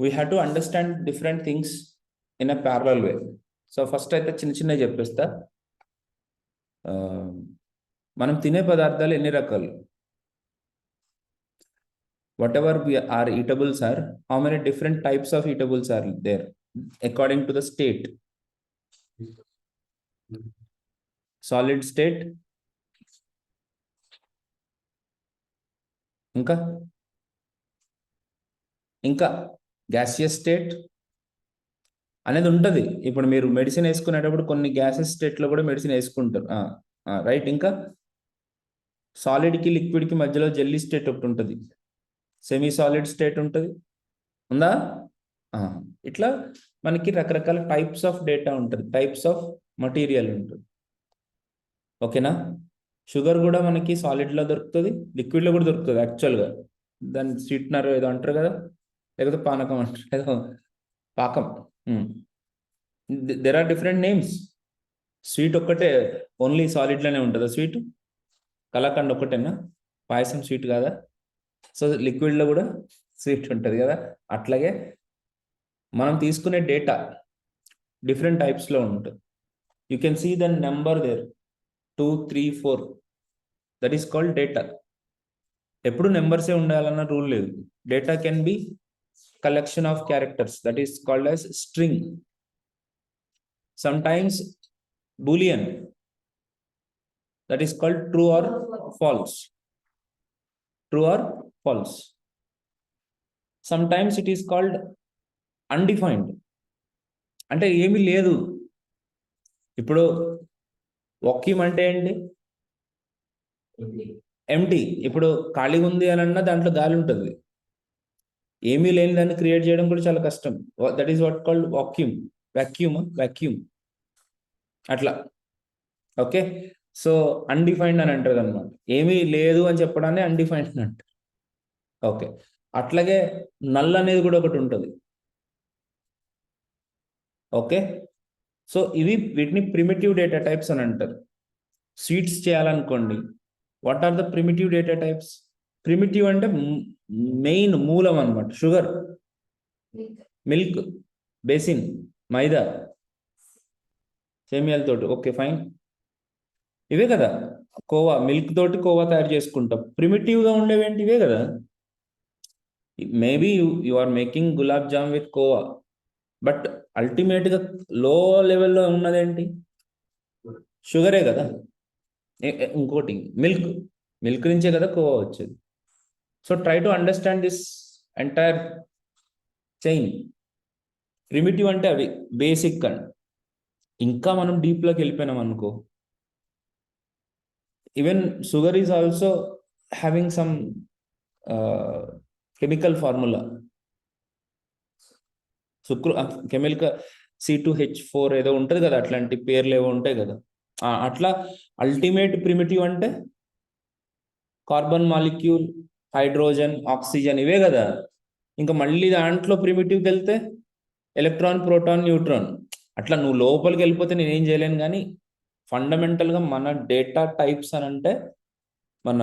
we have to understand different things in a parallel way. So first అయితే చిన్న చిన్న చెప్పేస్తా. మనం తినే పదార్థాలు ఎన్ని రకాలు? Whatever we are eatables are, how many different types of eatables are there according to the state? Solid state, ఇంకా ఇంకా గ్యాసియస్ స్టేట్ అనేది ఉంటుంది. ఇప్పుడు మీరు మెడిసిన్ వేసుకునేటప్పుడు కొన్ని గ్యాసెస్ స్టేట్లో కూడా మెడిసిన్ వేసుకుంటారు, రైట్. ఇంకా సాలిడ్కి లిక్విడ్కి మధ్యలో జెల్లీ స్టేట్ ఒకటి ఉంటుంది, సెమీ సాలిడ్ స్టేట్ ఉంటుంది, ఉందా? ఇట్లా మనకి రకరకాల టైప్స్ ఆఫ్ డేటా ఉంటుంది, టైప్స్ ఆఫ్ మటీరియల్ ఉంటుంది. ఓకేనా? షుగర్ కూడా మనకి సాలిడ్లో దొరుకుతుంది, లిక్విడ్లో కూడా దొరుకుతుంది. యాక్చువల్గా దాన్ని స్వీట్నర్ ఏదో అంటారు కదా, లేకపోతే పానకం అంటారు, ఏదో పాకం. There are different names. Sweet ఒక్కటే ఓన్లీ సాలిడ్లోనే ఉంటుందా? స్వీట్ కలాకండ్ ఒక్కటేనా? పాయసం స్వీట్ కాదా? సో లిక్విడ్లో కూడా స్వీట్ ఉంటుంది కదా. అట్లాగే మనం తీసుకునే డేటా డిఫరెంట్ టైప్స్లో ఉంటుంది. You can see the number there 2, 3, 4. That is called data. ఎప్పుడు నెంబర్సే ఉండాలన్న రూల్ లేదు. Data can be collection of characters, that is called as string. Sometimes boolean, that is called true or false. True or false. Sometimes it is called undefined, అంటే ఏమీ లేదు. ఇప్పుడు vacuum అంటే ఏంటి? ఎంటీ. ఇప్పుడు ఖాళీగా ఉంది అని అన్నా దాంట్లో గాలి ఉంటుంది. ఏమీ లేని దాన్ని క్రియేట్ చేయడం కూడా చాలా కష్టం. That is what called vacuum. Vacuum అట్లా. ఓకే, సో అన్డిఫైన్డ్ అని అంటారు అనమాట. ఏమీ లేదు అని చెప్పడాన్ని అన్డిఫైన్డ్ అని అంటారు. ఓకే, అట్లాగే నల్ అనేది కూడా ఒకటి ఉంటుంది. ఓకే, సో వీటిని ప్రిమిటివ్ డేటా టైప్స్ అని అంటారు. స్వీట్స్ చేయాలనుకోండి, what are the primitive data types? Primitive అంటే మెయిన్ మూలం అనమాట. షుగర్, మిల్క్, బేసిన్, మైదా, సేమియాలతోటి. ఓకే ఫైన్, ఇవే కదా. కోవా, మిల్క్ తోటి కోవా తయారు చేసుకుంటాం. ప్రిమిటివ్గా ఉండేవేంటి? ఇవే కదా. Maybe you are making gulab jam with khoa, but అల్టిమేట్గా లో లెవెల్లో ఉన్నదేంటి? షుగరే కదా. ఇంకోటి మిల్క్ నుంచే కదా కోవా వచ్చేది. So try to understand this entire chain. Primitive అంటే అవి బేసిక్. అండ్ ఇంకా మనం డీప్లోకి వెళ్ళిపోయినాం అనుకో, even sugar is also having some chemical formula. Chemical C2H4 ఏదో ఉంటుంది కదా, అట్లాంటి పేర్లు ఏవో ఉంటాయి కదా. అట్లా అల్టిమేట్ ప్రిమిటివ్ అంటే కార్బన్ మాలిక్యూల్, హైడ్రోజన్, ఆక్సిజన్, ఇవే కదా. ఇంకా మళ్ళీ దాంట్లో ప్రిమిటివ్కి వెళ్తే ఎలక్ట్రాన్, ప్రోటాన్, న్యూట్రాన్. అట్లా నువ్వు లోపలికి వెళ్ళిపోతే నేనేం చేయలేను. కానీ ఫండమెంటల్గా మన డేటా టైప్స్ అని అంటే మన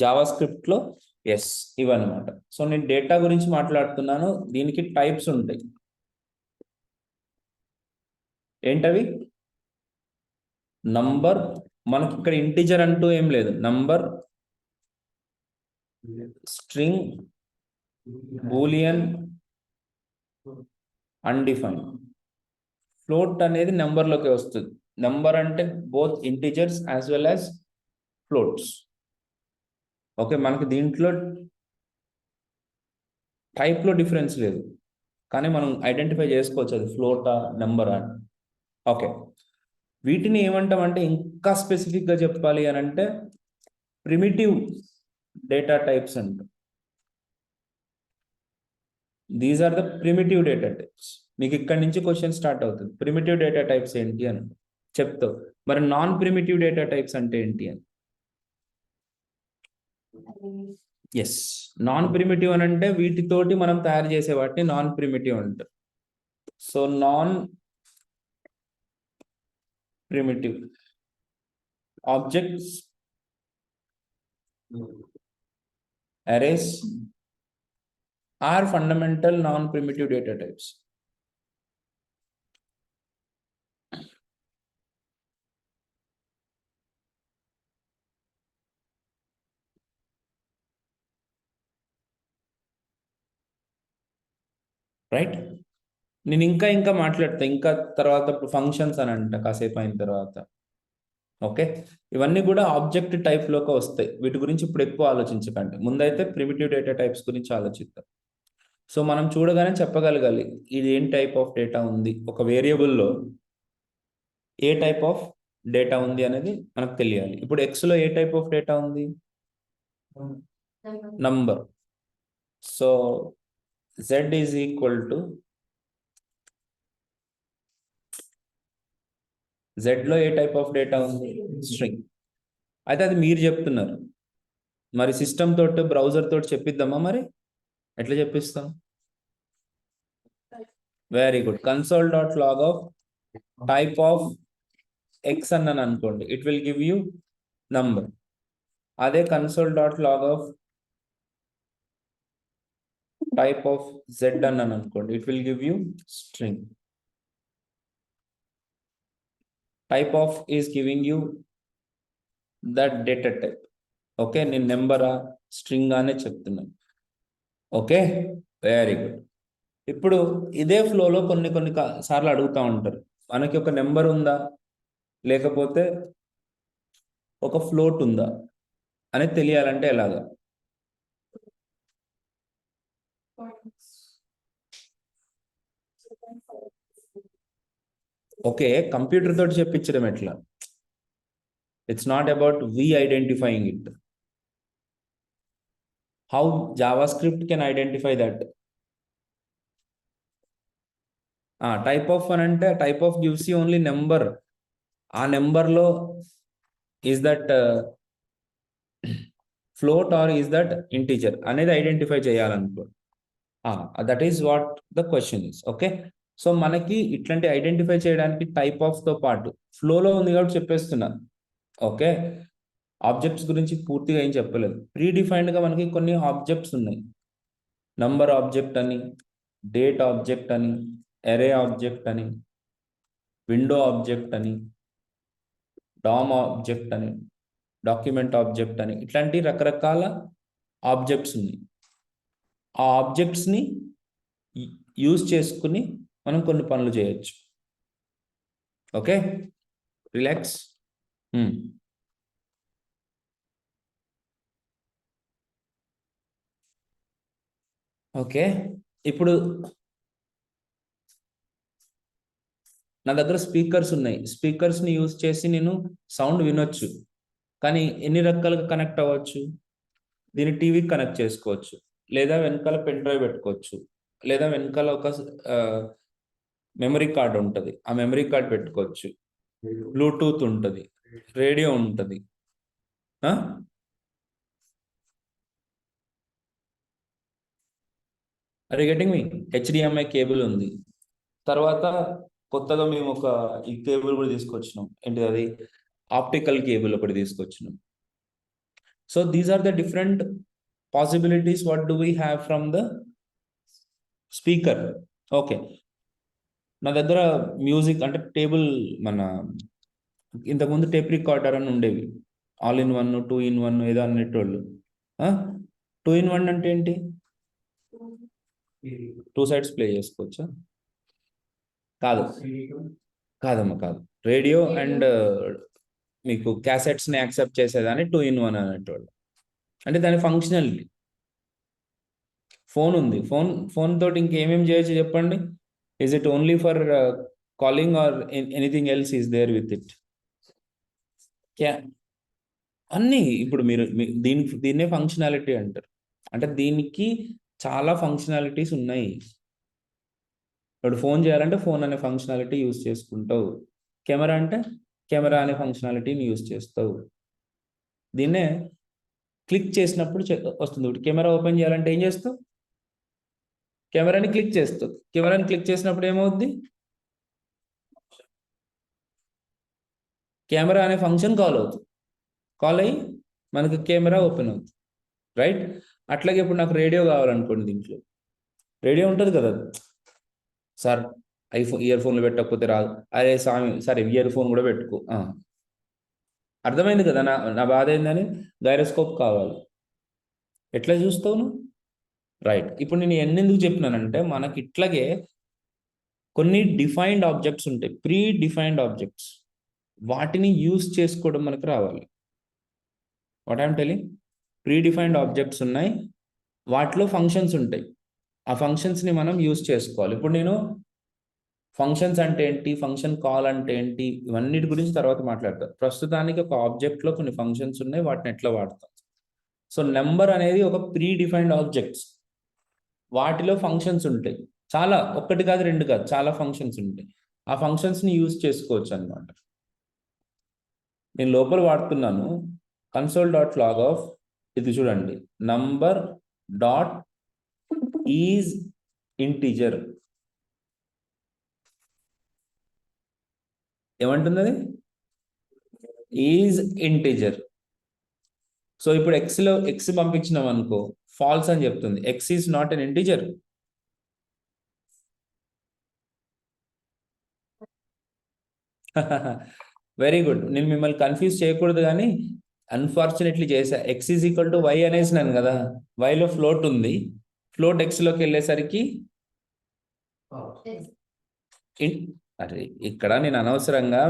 జావా స్క్రిప్ట్లో ఇవన్నమాట. సో నేను డేటా గురించి మాట్లాడుతున్నాను. దీనికి టైప్స్ ఉంటాయి. ఏంటవి? నంబర్, మనకి ఇక్కడ ఇంటిజర్ అంటూ ఏం లేదు. Number, string, Boolean, undefined. Float అనేది నెంబర్లోకి వస్తుంది. నెంబర్ అంటే both integers as well as floats. Okay, మనకి దీంట్లో టైప్లో డిఫరెన్స్ లేదు, కానీ మనం ఐడెంటిఫై చేసుకోవచ్చు అది ఫ్లోటా, నెంబరా. ఓకే, వీటిని ఏమంటామంటే, ఇంకా స్పెసిఫిక్గా చెప్పాలి అని అంటే ప్రిమిటివ్ డేటా టైప్స్ అంట. These are the primitive data types. మీకు ఇక్కడి నుంచి క్వశ్చన్ స్టార్ట్ అవుతుంది. ప్రిమిటివ్ డేటా టైప్స్ ఏంటి అని చెప్తావు. మరి నాన్ ప్రిమిటివ్ డేటా టైప్స్ అంటే ఏంటి అని. నాన్ ప్రిమిటివ్ అని అంటే వీటితోటి మనం తయారు చేసే వాటిని నాన్ ప్రిమిటివ్ అంటారు. So non primitive objects, arrays, are fundamental non-primitive data types. Right. నేను ఇంకా మాట్లాడతా, ఇంకా తర్వాత ఫంక్షన్స్ అని అంట కాసేపు అయిన తర్వాత. ఓకే, ఇవన్నీ కూడా ఆబ్జెక్ట్ టైప్లోకి వస్తాయి. వీటి గురించి ఇప్పుడు ఎక్కువ ఆలోచించకండి, ముందైతే ప్రిమిటివ్ డేటా టైప్స్ గురించి ఆలోచిద్దాం. సో మనం చూడగానే చెప్పగలగాలి ఇది ఏం టైప్ ఆఫ్ డేటా ఉంది, ఒక వేరియబుల్లో ఏ టైప్ ఆఫ్ డేటా ఉంది అనేది మనకు తెలియాలి. ఇప్పుడు ఎక్స్లో ఏ టైప్ ఆఫ్ డేటా ఉంది? Number. So z is equal to జెడ్లో ఏ టైప్ ఆఫ్ డేటా ఉంది? స్ట్రింగ్. అయితే అది మీరు చెప్తున్నారు, మరి సిస్టమ్ తోటి బ్రౌజర్ తోటి చెప్పిద్దామా? మరి ఎట్లా చెప్పిస్తాం? Very good. Console dot log of type of x అన్నాను అనుకోండి, it will give you number. అదే console dot log of type of z అన్నాను అనుకోండి, it will give you string. Type of is giving you that data type. Okay, నేను నెంబరా string అనే చెప్తున్నాను. Okay, very good. ఇప్పుడు ఇదే ఫ్లోలో కొన్ని సార్లు అడుగుతూ ఉంటారు, మనకి ఒక నెంబర్ ఉందా లేకపోతే ఒక ఫ్లోట్ ఉందా అనేది తెలియాలంటే ఎలాగా? ఓకే, కంప్యూటర్ తోటి చెప్పించడం ఎట్లా? It's not about we identifying it. How JavaScript can identify that? Type of అని అంటే type of gives you only number. ఆ నెంబర్లో is that float or is that integer అనేది ఐడెంటిఫై చేయాలనుకో. That is what the question is. Okay, so మనకి ఇట్లాంటి identify చేయడానికి type ఆఫ్తో పాటు ఫ్లోలో ఉంది కాబట్టి చెప్పేస్తున్నా. ఓకే, ఆబ్జెక్ట్స్ గురించి పూర్తిగా ఏం చెప్పలేదు. ప్రీడిఫైన్డ్గా మనకి కొన్ని ఆబ్జెక్ట్స్ ఉన్నాయి. నంబర్ ఆబ్జెక్ట్ అని, డేట్ ఆబ్జెక్ట్ అని, ఎరే ఆబ్జెక్ట్ అని, విండో ఆబ్జెక్ట్ అని, డామ్ ఆబ్జెక్ట్ అని, డాక్యుమెంట్ ఆబ్జెక్ట్ అని, ఇట్లాంటి రకరకాల ఆబ్జెక్ట్స్ ఉన్నాయి. ఆ ఆబ్జెక్ట్స్ని యూజ్ చేసుకుని మనం కొన్ని పనులు చేయొచ్చు. Okay, relax. ఓకే, ఇప్పుడు నా దగ్గర స్పీకర్స్ ఉన్నాయి. స్పీకర్స్ని యూజ్ చేసి నేను సౌండ్ వినొచ్చు, కానీ ఎన్ని రకాలుగా కనెక్ట్ అవ్వచ్చు? దీన్ని టీవీకి కనెక్ట్ చేసుకోవచ్చు, లేదా వెనకాల పెన్ డ్రైవ్ పెట్టుకోవచ్చు, లేదా వెనకాల ఒక మెమరీ కార్డ్ ఉంటుంది, ఆ మెమరీ కార్డ్ పెట్టుకోవచ్చు, బ్లూటూత్ ఉంటుంది, రేడియో ఉంటుంది. Are you getting me? HDMI cable ఉంది. తర్వాత కొత్తగా మేము ఒక ఈ కేబుల్ కూడా తీసుకొచ్చినాం, ఏంటి అది, ఆప్టికల్ కేబుల్ ఒకటి తీసుకొచ్చినాం. So these are the different possibilities what do we have from the speaker. Okay, నా దగ్గర మ్యూజిక్ అంటే టేబుల్, మన ఇంతకుముందు టేప్ రికార్డర్ అని ఉండేవి, ఆల్ ఇన్ వన్, 2-in-1 ఏదో అనేటోళ్ళు. 2-in-1 అంటే ఏంటి? 2 sides ప్లే చేసుకోవచ్చా? కాదు, కాదమ్మా, కాదు. రేడియో అండ్ మీకు క్యాసెట్స్ని యాక్సెప్ట్ చేసేదాన్ని 2-in-1 అనేటోళ్ళు. అంటే దాని ఫంక్షనాలిటీ. ఫోన్ ఉంది, ఫోన్ తోటి ఇంకేమేమి చేయొచ్చు చెప్పండి? Is it only for calling or anything else is there with it? అన్నీ ఇప్పుడు మీరు దీన్నే ఫంక్షనాలిటీ అంటారు. అంటే దీనికి చాలా ఫంక్షనాలిటీస్ ఉన్నాయి. ఇప్పుడు ఫోన్ చేయాలంటే ఫోన్ అనే ఫంక్షనాలిటీ యూజ్ చేసుకుంటావు, కెమెరా అంటే కెమెరా అనే ఫంక్షనాలిటీని యూజ్ చేస్తావు. దీన్నే క్లిక్ చేసినప్పుడు వస్తుంది. ఇప్పుడు కెమెరా ఓపెన్ చేయాలంటే ఏం చేస్తావు? కెమెరాని క్లిక్ చేస్తావు. కెమెరాని క్లిక్ చేసినప్పుడు ఏమవుద్ది? కెమెరా అనే ఫంక్షన్ కాల్ అవుతుంది. కాల్ అయ్యి మనకి కెమెరా ఓపెన్ అవుతుంది, రైట్? అట్లాగే ఇప్పుడు నాకు రేడియో కావాలనుకోండి, దీంట్లో రేడియో ఉంటుంది కదా సార్, ఇయర్ ఫోన్లు పెట్టకపోతే రాదు. అరే స్వామి సరే ఇయర్ ఫోన్ కూడా పెట్టుకో. అర్థమైంది కదా నా నా బాధ ఏందని. గైరోస్కోప్ కావాలి. ఎట్లా చూస్తావు నువ్వు? రైట్. ఇప్పుడు నేను ఎందుకు చెప్పినానంటే మనకి ఇట్లాగే కొన్ని డిఫైన్డ్ ఆబ్జెక్ట్స్ ఉంటాయి, ప్రీ డిఫైన్డ్ ఆబ్జెక్ట్స్. వాటిని యూజ్ చేసుకోవడం మనకు రావాలి. What I'm telling, pre defined objects ఉన్నాయి, వాటిలో ఫంక్షన్స్ ఉంటాయి. ఆ ఫంక్షన్స్ని మనం యూజ్ చేసుకోవాలి. ఇప్పుడు నేను ఫంక్షన్స్ అంటే ఏంటి, ఫంక్షన్ కాల్ అంటే ఏంటి, ఇవన్నిటి గురించి తర్వాత మాట్లాడతాను. ప్రస్తుతానికి ఒక ఆబ్జెక్ట్లో కొన్ని ఫంక్షన్స్ ఉన్నాయి, వాటిని ఎట్లా వాడతాం. సో నెంబర్ అనేది ఒక ప్రీ డిఫైన్డ్ ఆబ్జెక్ట్స్, వాటిలో ఫంక్షన్స్ ఉంటాయి. చాలా, ఒక్కటి కాదు రెండు కాదు, చాలా ఫంక్షన్స్ ఉంటాయి. ఆ ఫంక్షన్స్ని యూజ్ చేసుకోవచ్చు అనమాట. నేను లోపల వాడుతున్నాను console.log ఆఫ్, ఇది చూడండి, నంబర్ డాట్ ఈజ్ ఇంటిజర్. ఏమంటుంది అది? Is integer. సో ఇప్పుడు ఎక్స్లో ఎక్స్ పంపించినాం అనుకో, ఫాల్స్ అని చెప్తుంది. X is not an integer. Very good. నేను మిమ్మల్ని కన్ఫ్యూజ్ చేయకూడదు కానీ అన్ఫార్చునేట్లీ చేసా. X is equal to y అనేసినాను కదా, వైలో ఫ్లోట్ ఉంది, ఫ్లోట్ ఎక్స్లోకి వెళ్ళేసరికి అరే ఇక్కడ నేను అనవసరంగా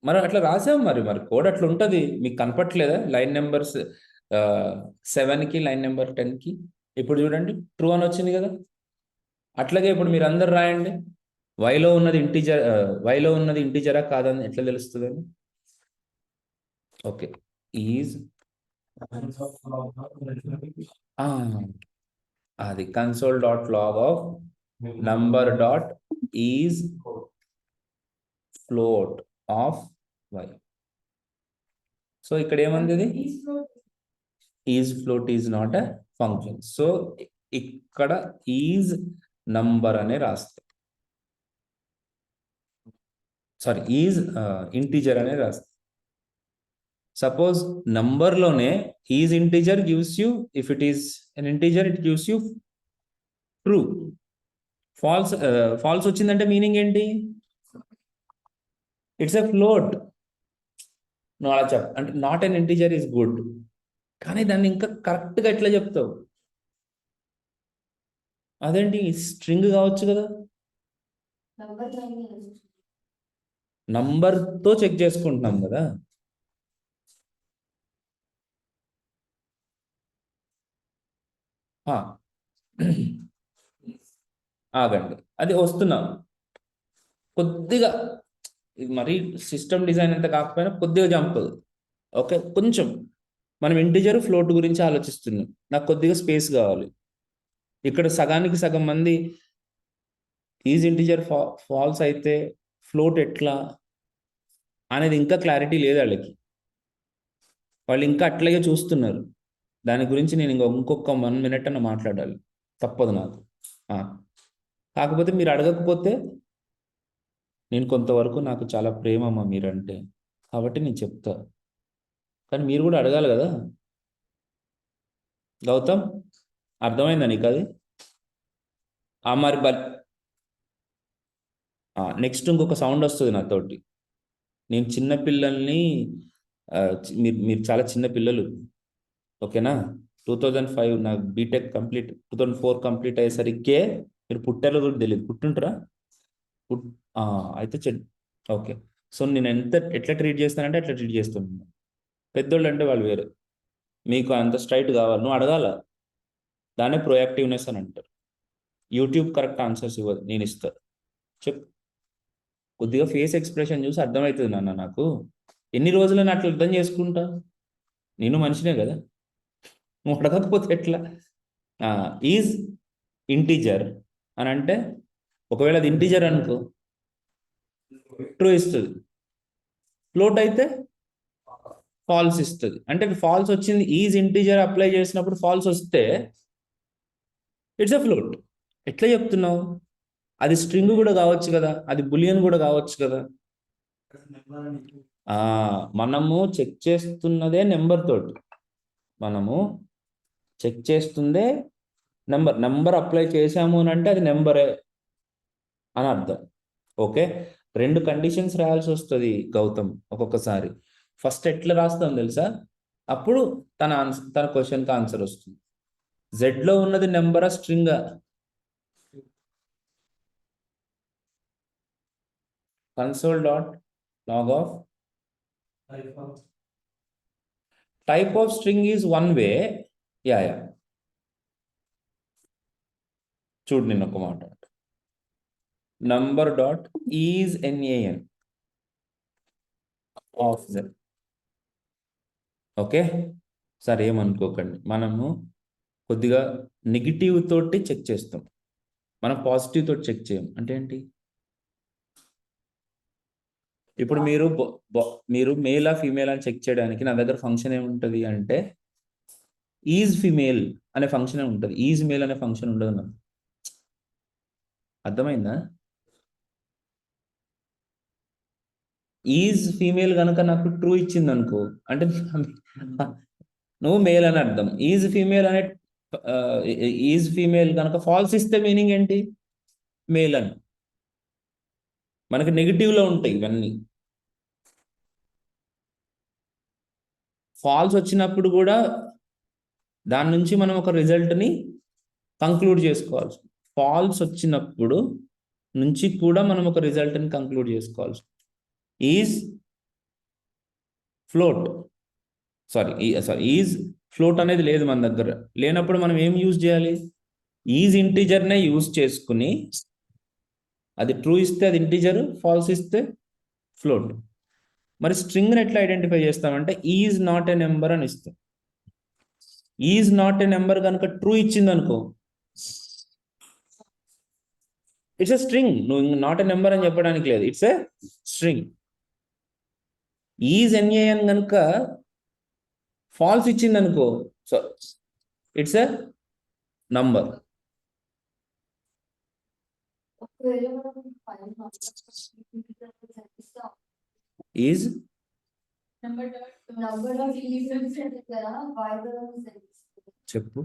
మరి అట్లా రాసాం. మరి కోడ్ అట్లా ఉంటుంది, మీకు కనపట్లేదా? లైన్ నెంబర్స్ 7కి లైన్ నెంబర్ 10కి. ఇప్పుడు చూడండి ట్రూ అని వచ్చింది కదా. అట్లాగే ఇప్పుడు మీరు అందరు రాయండి, వైలో ఉన్నది ఇంటిజరా కాదని ఎట్లా తెలుస్తుందని. ఓకే, ఈజ్ అది console.log of number dot is float of y. So ఇక్కడ ఏమంది, ఇది is float is not a function. So ఇక్కడ ఈజ్ నంబర్ అనే రాస్తాం, సారీ ఈజ్ ఇంటిజర్ అనే రాస్తాం. సపోజ్ నంబర్లోనే is integer gives you, if it is an integer it gives you true. False వచ్చిందంటే మీనింగ్ ఏంటి? It's a float. నువ్వు అలా చెప్ అంటే not an integer is good, కానీ దాన్ని ఇంకా కరెక్ట్గా ఎట్లా చెప్తావు? అదేంటి స్ట్రింగ్ కావచ్చు కదా, నంబర్తో చెక్ చేసుకుంటున్నాం కదా. ఆగండి, అది వస్తున్నాం కొద్దిగా. ఇది మరి సిస్టమ్ డిజైన్ ఎంత కాకపోయినా కొద్దిగా జంప్. ఓకే, కొంచెం మనం ఇంటిజర్ ఫ్లోట్ గురించి ఆలోచిస్తున్నాం, నాకు కొద్దిగా స్పేస్ కావాలి. ఇక్కడ సగానికి సగం మంది ఈజ్ ఇంటిజర్ ఫాల్స్ అయితే ఫ్లోట్ ఎట్లా అనేది ఇంకా క్లారిటీ లేదు వాళ్ళకి. వాళ్ళు ఇంకా అట్లాగే చూస్తున్నారు. దాని గురించి నేను ఇంకొక 1 minute అన్న మాట్లాడాలి, తప్పదు నాకు. కాకపోతే మీరు అడగకపోతే, నేను కొంతవరకు నాకు చాలా ప్రేమమ్మా మీరంటే, కాబట్టి నేను చెప్తా. కానీ మీరు కూడా అడగాలి కదా. గౌతమ్, అర్థమైందా నీకు అది? మరి నెక్స్ట్ ఇంకొక సౌండ్ వస్తుంది నాతోటి. నేను చిన్నపిల్లల్ని, మీరు చాలా చిన్న పిల్లలు, ఓకేనా? 2005 నాకు బీటెక్ కంప్లీట్, 2004 కంప్లీట్ అయ్యేసరికే మీరు పుట్టారో కూడా తెలియదు. పుట్టుంటారా? అయితే ఓకే. సో నేను ఎట్లా ట్రీట్ చేస్తానంటే అట్లా ట్రీట్ చేస్తున్నాను. పెద్దోళ్ళు అంటే వాళ్ళు వేరే. మీకు అంత స్ట్రైట్ కావాలి, నువ్వు అడగాల. దాన్నే ప్రోయాక్టివ్నెస్ అని అంటారు. యూట్యూబ్ కరెక్ట్ ఆన్సర్స్ ఇవ్వదు, నేను ఇస్తా. చెప్, కొద్దిగా ఫేస్ ఎక్స్ప్రెషన్ చూసి అర్థమవుతుంది నాన్న నాకు. ఎన్ని రోజులని అట్లా అర్థం చేసుకుంటా? నేను మనిషినే కదా, నువ్వు అడగకపోతే ఎట్లా? ఈజ్ ఇంటిజర్ అని అంటే, ఒకవేళ అది ఇంటిజర్ అనుకో ట్రూ ఇస్తుంది, ఫ్లోట్ అయితే ఫాల్స్ ఇస్తుంది. అంటే ఫాల్స్ వచ్చింది, ఈజ్ ఇంటిజర్ అప్లై చేసినప్పుడు ఫాల్స్ వస్తే ఇట్స్ ఎ ఫ్లోట్. ఎట్లా చెప్తున్నావు? అది స్ట్రింగ్ కూడా కావచ్చు కదా, అది బులియన్ కూడా కావచ్చు కదా. మనము చెక్ చేస్తున్నదే నెంబర్ తోటి, మనము చెక్ చేస్తుందే నంబర్ అప్లై చేశాము అని అంటే అది నెంబరే అని అర్థం. ఓకే, 2 కండిషన్స్ రాయాల్సి వస్తుంది గౌతమ్ ఒక్కొక్కసారి. ఫస్ట్ ఎట్లా రాస్తాం తెలుసా? అప్పుడు తన క్వశ్చన్కి ఆన్సర్ వస్తుంది. జెడ్లో ఉన్నది నెంబరా స్ట్రింగా? console.log of type of string is one way. Yeah. చూడు నేను ఒక మాట, number dot is NaN of Z. Okay sir, ఏమనుకోకండి, మనము కొద్దిగా నెగిటివ్ తోటి చెక్ చేస్తాం, మనం పాజిటివ్ తోటి చెక్ చేయం. అంటే ఏంటి? ఇప్పుడు మీరు మేలా ఫీమేల్ అని చెక్ చేయడానికి నా దగ్గర ఫంక్షన్ ఏముంటుంది అంటే ఈజ్ ఫీమేల్ అనే ఫంక్షన్ ఉంటుంది, ఈజ్ మేల్ అనే ఫంక్షన్ ఉండదు నాకు. అర్థమైందా? ఈజ్ ఫీమేల్ కనుక నాకు ట్రూ ఇచ్చింది అనుకో అంటే నువ్వు మేల్ అని అర్థం. ఈజ్ ఫీమేల్ కనుక ఫాల్స్ ఇస్తే మీనింగ్ ఏంటి? మేల్ అని. మనకి నెగిటివ్లో ఉంటాయి ఇవన్నీ. ఫాల్స్ వచ్చినప్పుడు కూడా దాని నుంచి మనం ఒక రిజల్ట్ని కంక్లూడ్ చేసుకోవాల్సి, ఫాల్స్ వచ్చినప్పుడు నుంచి కూడా మనం ఒక రిజల్ట్ని కంక్లూడ్ చేసుకోవాల్సి. ఈజ్ ఫ్లోట్ ఈజ్ ఫ్లోట్ అనేది లేదు మన దగ్గర. లేనప్పుడు మనం ఏం యూజ్ చేయాలి? ఈజ్ ఇంటీజర్నే యూజ్ చేసుకుని అది ట్రూ ఇస్తే అది ఇంటీజర్, ఫాల్స్ ఇస్తే ఫ్లోట్. మరి స్ట్రింగ్ని ఎట్లా ఐడెంటిఫై చేస్తామంటే ఈజ్ నాట్ ఏ నెంబర్ అని ఇస్తాం. ఈజ్ నాట్ ఏ నెంబర్ కనుక ట్రూ ఇచ్చింది అనుకో ఇట్స్ ఎ స్ట్రింగ్. నువ్వు నాట్ ఏ నెంబర్ అని చెప్పడానికి లేదు, it's a string. Is NaN కనుక ఫాల్స్ ఇచ్చింది అనుకో, so it's a number. Is చెప్పు.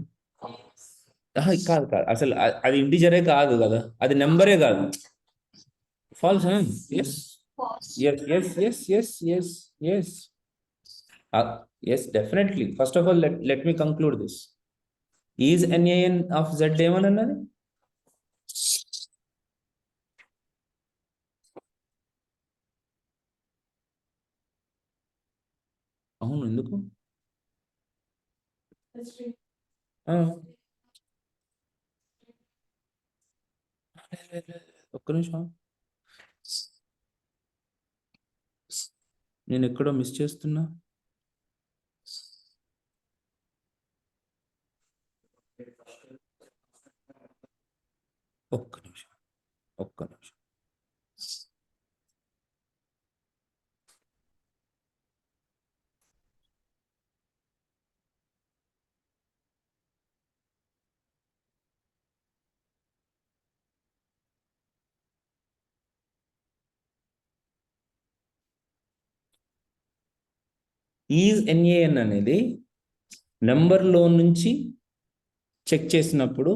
కాదు అసలు అది ఇంటిజరే కాదు కదా, అది నెంబరే కాదు. Falls. Yes, definitely. First of all, let me conclude this. Is NaN of Z ఏమని అన్నది? అవును, ఎందుకు? ఒక్క నిమిషం, నేను ఎక్కడో మిస్ చేస్తున్నా. ఒక్క నిమిషం. ఈజ్ NaN అనేది నెంబర్లో నుంచి చెక్ చేసినప్పుడు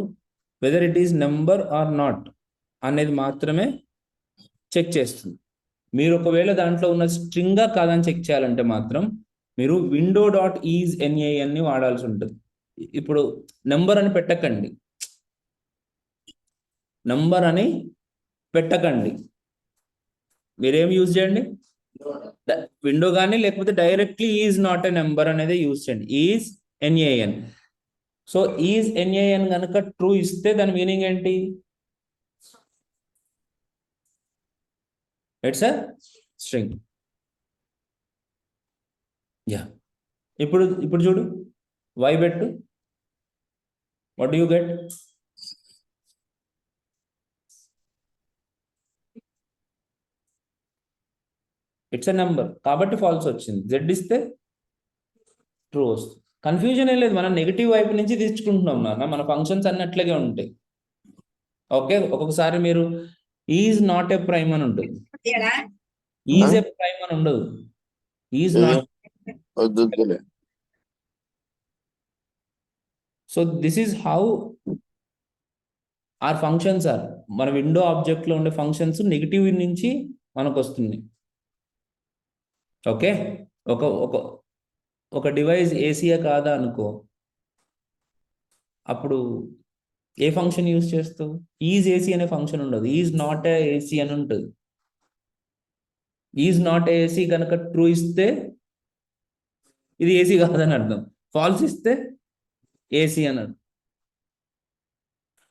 whether it is number or not అనేది మాత్రమే చెక్ చేస్తుంది. మీరు ఒకవేళ దాంట్లో ఉన్న స్ట్రింగా కాదని చెక్ చేయాలంటే మాత్రం మీరు window.isNaN ని వాడాల్సి ఉంటుంది. ఇప్పుడు నెంబర్ అని పెట్టకండి, మీరేం యూజ్ చేయండి? విండో కానీ లేకపోతే directly is not a number అనేది యూజ్ చేయండి, is NaN. So is NaN కనుక ట్రూ ఇస్తే దాని మీనింగ్ ఏంటి? It's a string. యా, ఇప్పుడు చూడు, వై పెట్టు, what do you get? It's a number కాబట్టి ఫాల్స్ వచ్చింది. జెడ్ ఇస్తే ట్రూ వస్తుంది. కన్ఫ్యూజన్ ఏం లేదు, మనం నెగిటివ్ వైపు నుంచి తీసుకుంటున్నాం నాన్న, మన ఫంక్షన్స్ అన్ని అట్లాగే ఉంటాయి. ఓకే, ఒక్కొక్కసారి మీరు ఈజ్ నాట్ ఏ ప్రైమ్ అని ఉంటుంది, ఈజ్ ఏ ప్రైమ్ అని ఉండదు, is not. So this is how our functions are మన విండో ఆబ్జెక్ట్లో ఉండే ఫంక్షన్స్ నెగిటివ్ నుంచి మనకు వస్తుంది. ఓకే, ఒక ఒక ఒక డివైస్ ఏసీయే కాదా అనుకో, అప్పుడు ఏ ఫంక్షన్ యూజ్ చేస్తావు? ఈజ్ ఏసీ అనే ఫంక్షన్ ఉండదు, ఈజ్ నాట్ ఏ ఏసీ అని ఉంటుంది. ఈజ్ నాట్ ఏసీ కనుక ట్రూ ఇస్తే ఇది ఏసీ కాదని అర్థం, ఫాల్స్ ఇస్తే ఏసీ అని అర్థం.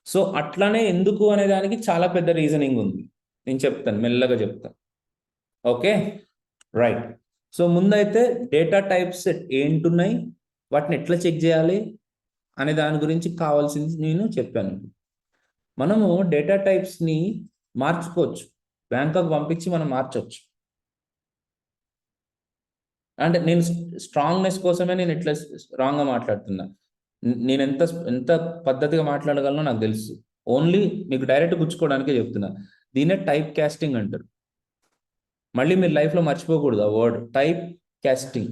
సో అట్లానే ఎందుకు అనే దానికి చాలా పెద్ద రీజనింగ్ ఉంది, నేను చెప్తాను, మెల్లగా చెప్తాను. Okay, right. సో ముందైతే డేటా టైప్స్ ఏంటున్నాయి, వాటిని ఎట్లా చెక్ చేయాలి అనే దాని గురించి కావాల్సింది నేను చెప్పాను. మనము డేటా టైప్స్ని మార్చుకోవచ్చు, బ్యాంకాక్ పంపించి మనం మార్చవచ్చు. అంటే నేను స్ట్రాంగ్నెస్ కోసమే నేను ఇట్లా రాంగ్గా మాట్లాడుతున్నా. నేను ఎంత ఎంత పద్ధతిగా మాట్లాడగలనో నాకు తెలుసు, ఓన్లీ మీకు డైరెక్ట్ గుచ్చుకోవడానికే చెప్తున్నా. దీన్నే టైప్ కాస్టింగ్ అంటారు. మళ్ళీ మీరు లైఫ్లో మర్చిపోకూడదు ఆ వర్డ్, టైప్ కాస్టింగ్.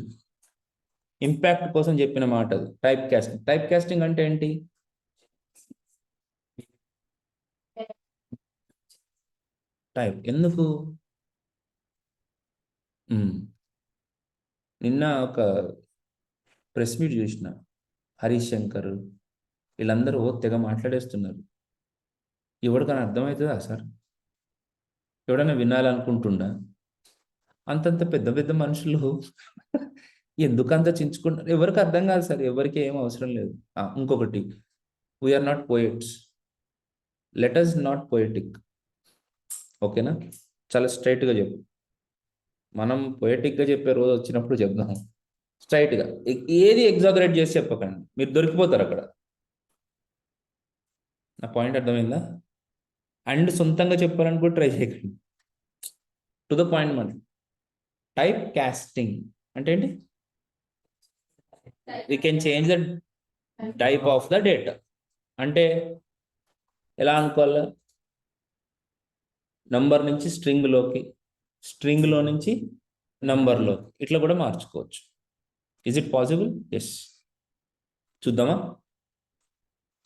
ఇంపాక్ట్ కోసం చెప్పిన మాట అది, టైప్ కాస్టింగ్. టైప్ కాస్టింగ్ అంటే ఏంటి? టైప్ ఎందుకు? నిన్న ఒక ప్రెస్ మీట్ చూసిన, హరీష్ శంకర్ వీళ్ళందరూ తెగ మాట్లాడేస్తున్నారు. ఎవరికైనా అర్థమవుతుందా సార్? ఎవడైనా వినాలనుకుంటుండా? అంతంత పెద్ద పెద్ద మనుషులు ఎందుకంత చించుకుంటారు? ఎవరికి అర్థం కాదు సార్, ఎవరికి ఏం అవసరం లేదు. ఇంకొకటి, we're not poets, let us not poetic. ఓకేనా? చాలా స్ట్రైట్గా చెప్పు, మనం పొయటిక్గా చెప్పే రోజు వచ్చినప్పుడు చెప్దాం. స్ట్రైట్గా ఏది ఎగ్జాగరేట్ చేసి చెప్పకండి, మీరు దొరికిపోతారు అక్కడ. నా పాయింట్ అర్థమైందా? అండ్ సొంతంగా చెప్పాలని కూడా ట్రై చేయకండి, టు ద పాయింట్. మన టైప్ కాస్టింగ్ అంటే ఏంటి? We can change the type of the data. అంటే ఎలా అనుకోవాలా? నంబర్ నుంచి స్ట్రింగ్లోకి, స్ట్రింగ్లో నుంచి నంబర్లోకి, ఇట్లా కూడా మార్చుకోవచ్చు. Is it possible? ఎస్. చూద్దామా?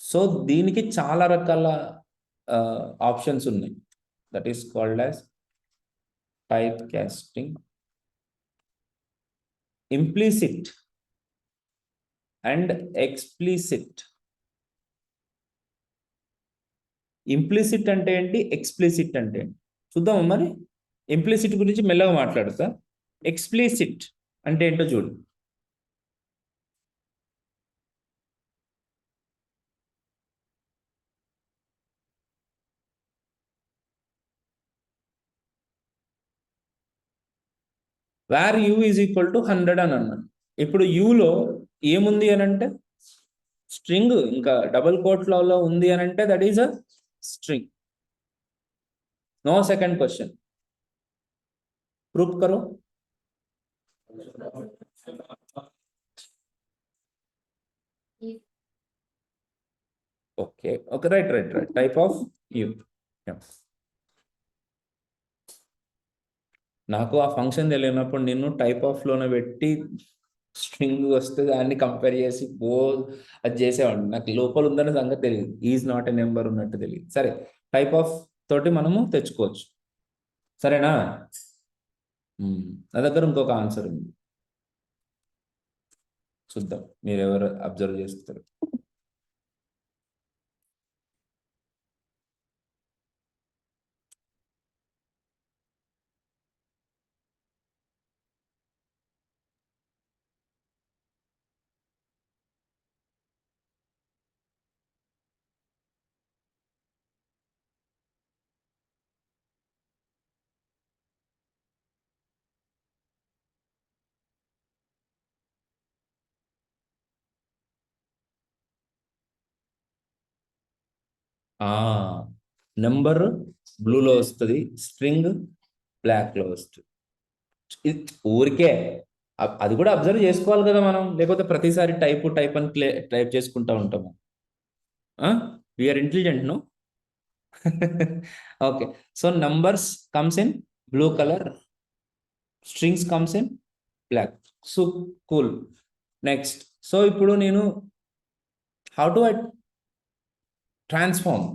సో దీనికి చాలా రకాల ఆప్షన్స్ ఉన్నాయి. That is called as type casting, implicit and explicit. Implicit అంటే ఏంటి, ఎక్స్ప్లిసిట్ అంటే ఏంటి చూద్దామా మరి. ఇంప్లిసిట్ గురించి మెల్లగా మాట్లాడతా, ఎక్స్ప్లిసిట్ అంటే ఏంటో చూడు. Where you is equal to 100 అని అన్నాను. ఇప్పుడు యూలో ఏముంది అని అంటే స్ట్రింగ్, ఇంకా డబుల్ కోట్లలో ఉంది అని అంటే that is a string. No second question, proof करो. Okay okay, right right right, type of you. నాకు ఆ ఫంక్షన్ తెలియనప్పుడు నేను టైప్ ఆఫ్ లోనే పెట్టి స్ట్రింగ్ వస్తే దాన్ని కంపేర్ చేసి అది చేసేవాడిని. నాకు లోపల ఉందనే సంగతి తెలియదు, ఈజ్ నాట్ ఎ నెంబర్ ఉన్నట్టు తెలియదు. సరే, టైప్ ఆఫ్ తోటి మనము తెచ్చుకోవచ్చు, సరేనా? నా దగ్గర ఇంకొక ఆన్సర్ ఉంది, చూద్దాం మీరు ఎవరు అబ్జర్వ్ చేస్తారు. నెంబర్ బ్లూలో వస్తుంది, స్ట్రింగ్ బ్లాక్లో వస్తుంది. ఊరికే అది కూడా అబ్జర్వ్ చేసుకోవాలి కదా మనం, లేకపోతే ప్రతిసారి టైప్ అని టైప్ చేసుకుంటా ఉంటాము. We're intelligent, no? Okay, so numbers comes in blue colour, strings comes in black. So cool. Next, so ఇప్పుడు నేను how to I transform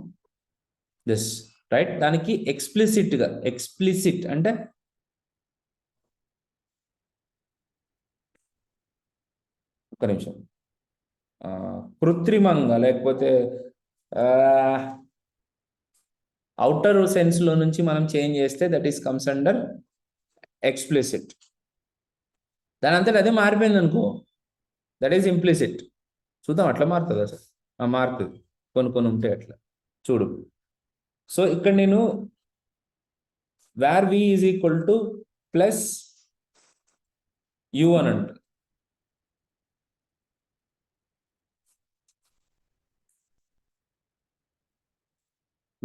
this, right. దానికి ఎక్స్ప్లిసిట్ అంటే ఒక నిమిషం, కృత్రిమంగా లేకపోతే అవుటర్ సెన్స్ లో నుంచి మనం చేంజ్ చేస్తే that is comes under explicit. దాని అంతటా అదే మారిపోయింది అనుకో, దట్ ఈస్ ఇంప్లిసిట్. చూద్దాం అట్లా మారుతుంది అసలు. మారుతుంది, కొన్ని కొన్ని ఉంటాయి అట్లా. చూడు, సో ఇక్కడ నేను where v is equal to plus u అని అంట.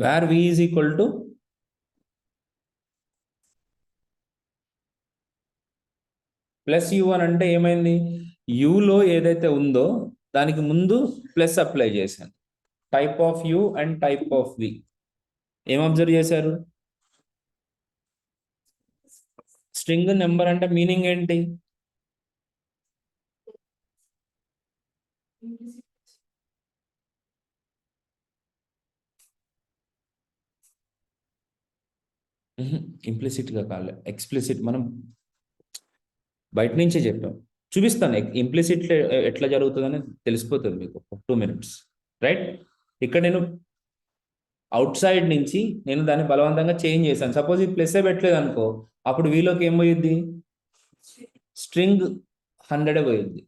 Where v is equal to plus u అని అంటే ఏమైంది, యులో ఏదైతే ఉందో దానికి ముందు ప్లస్ అప్లై చేశాను. Type of u and type of v ఏం అబ్జర్వ్ చేశారు? స్ట్రింగ్ నెంబర్ అంటే మీనింగ్ ఏంటి? ఇంప్లిసిట్గా కాలే, ఎక్స్ప్లిసిట్. మనం బయట నుంచే చెప్పాం, చూపిస్తాను ఇంప్లిసిట్ ఎట్లా జరుగుతుందని తెలిసిపోతుంది మీకు 2 minutes, రైట్. ఇక్కడ నేను అవుట్ సైడ్ నుంచి నేను దాన్ని బలవంతంగా చేంజ్ చేశాను. సపోజ్ ఈ ప్లస్ పెట్టలేదు అనుకో, అప్పుడు వీలోకి ఏం పోయిద్ది, స్ట్రింగ్ 100 పోయిద్ది.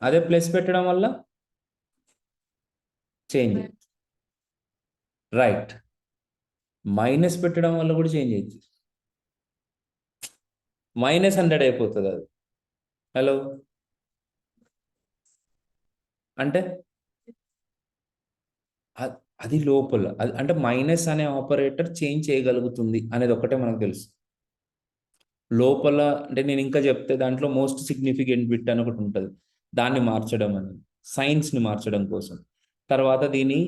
అదే ప్లస్ పెట్టడం వల్ల చేంజ్, రైట్. మైనస్ పెట్టడం వల్ల కూడా చేంజ్ అవుతుంది, -100 అయిపోతుంది అది. హలో, అంటే అది లోపల అంటే మైనస్ అనే ఆపరేటర్ చేంజ్ చేయగలుగుతుంది అనేది ఒకటే మనకు తెలుసు. లోపల అంటే నేను ఇంకా చెప్తే దాంట్లో మోస్ట్ సిగ్నిఫికెంట్ బిట్ అని ఒకటి ఉంటుంది, దాన్ని మార్చడం అని, సైన్స్ని మార్చడం కోసం. తర్వాత దీని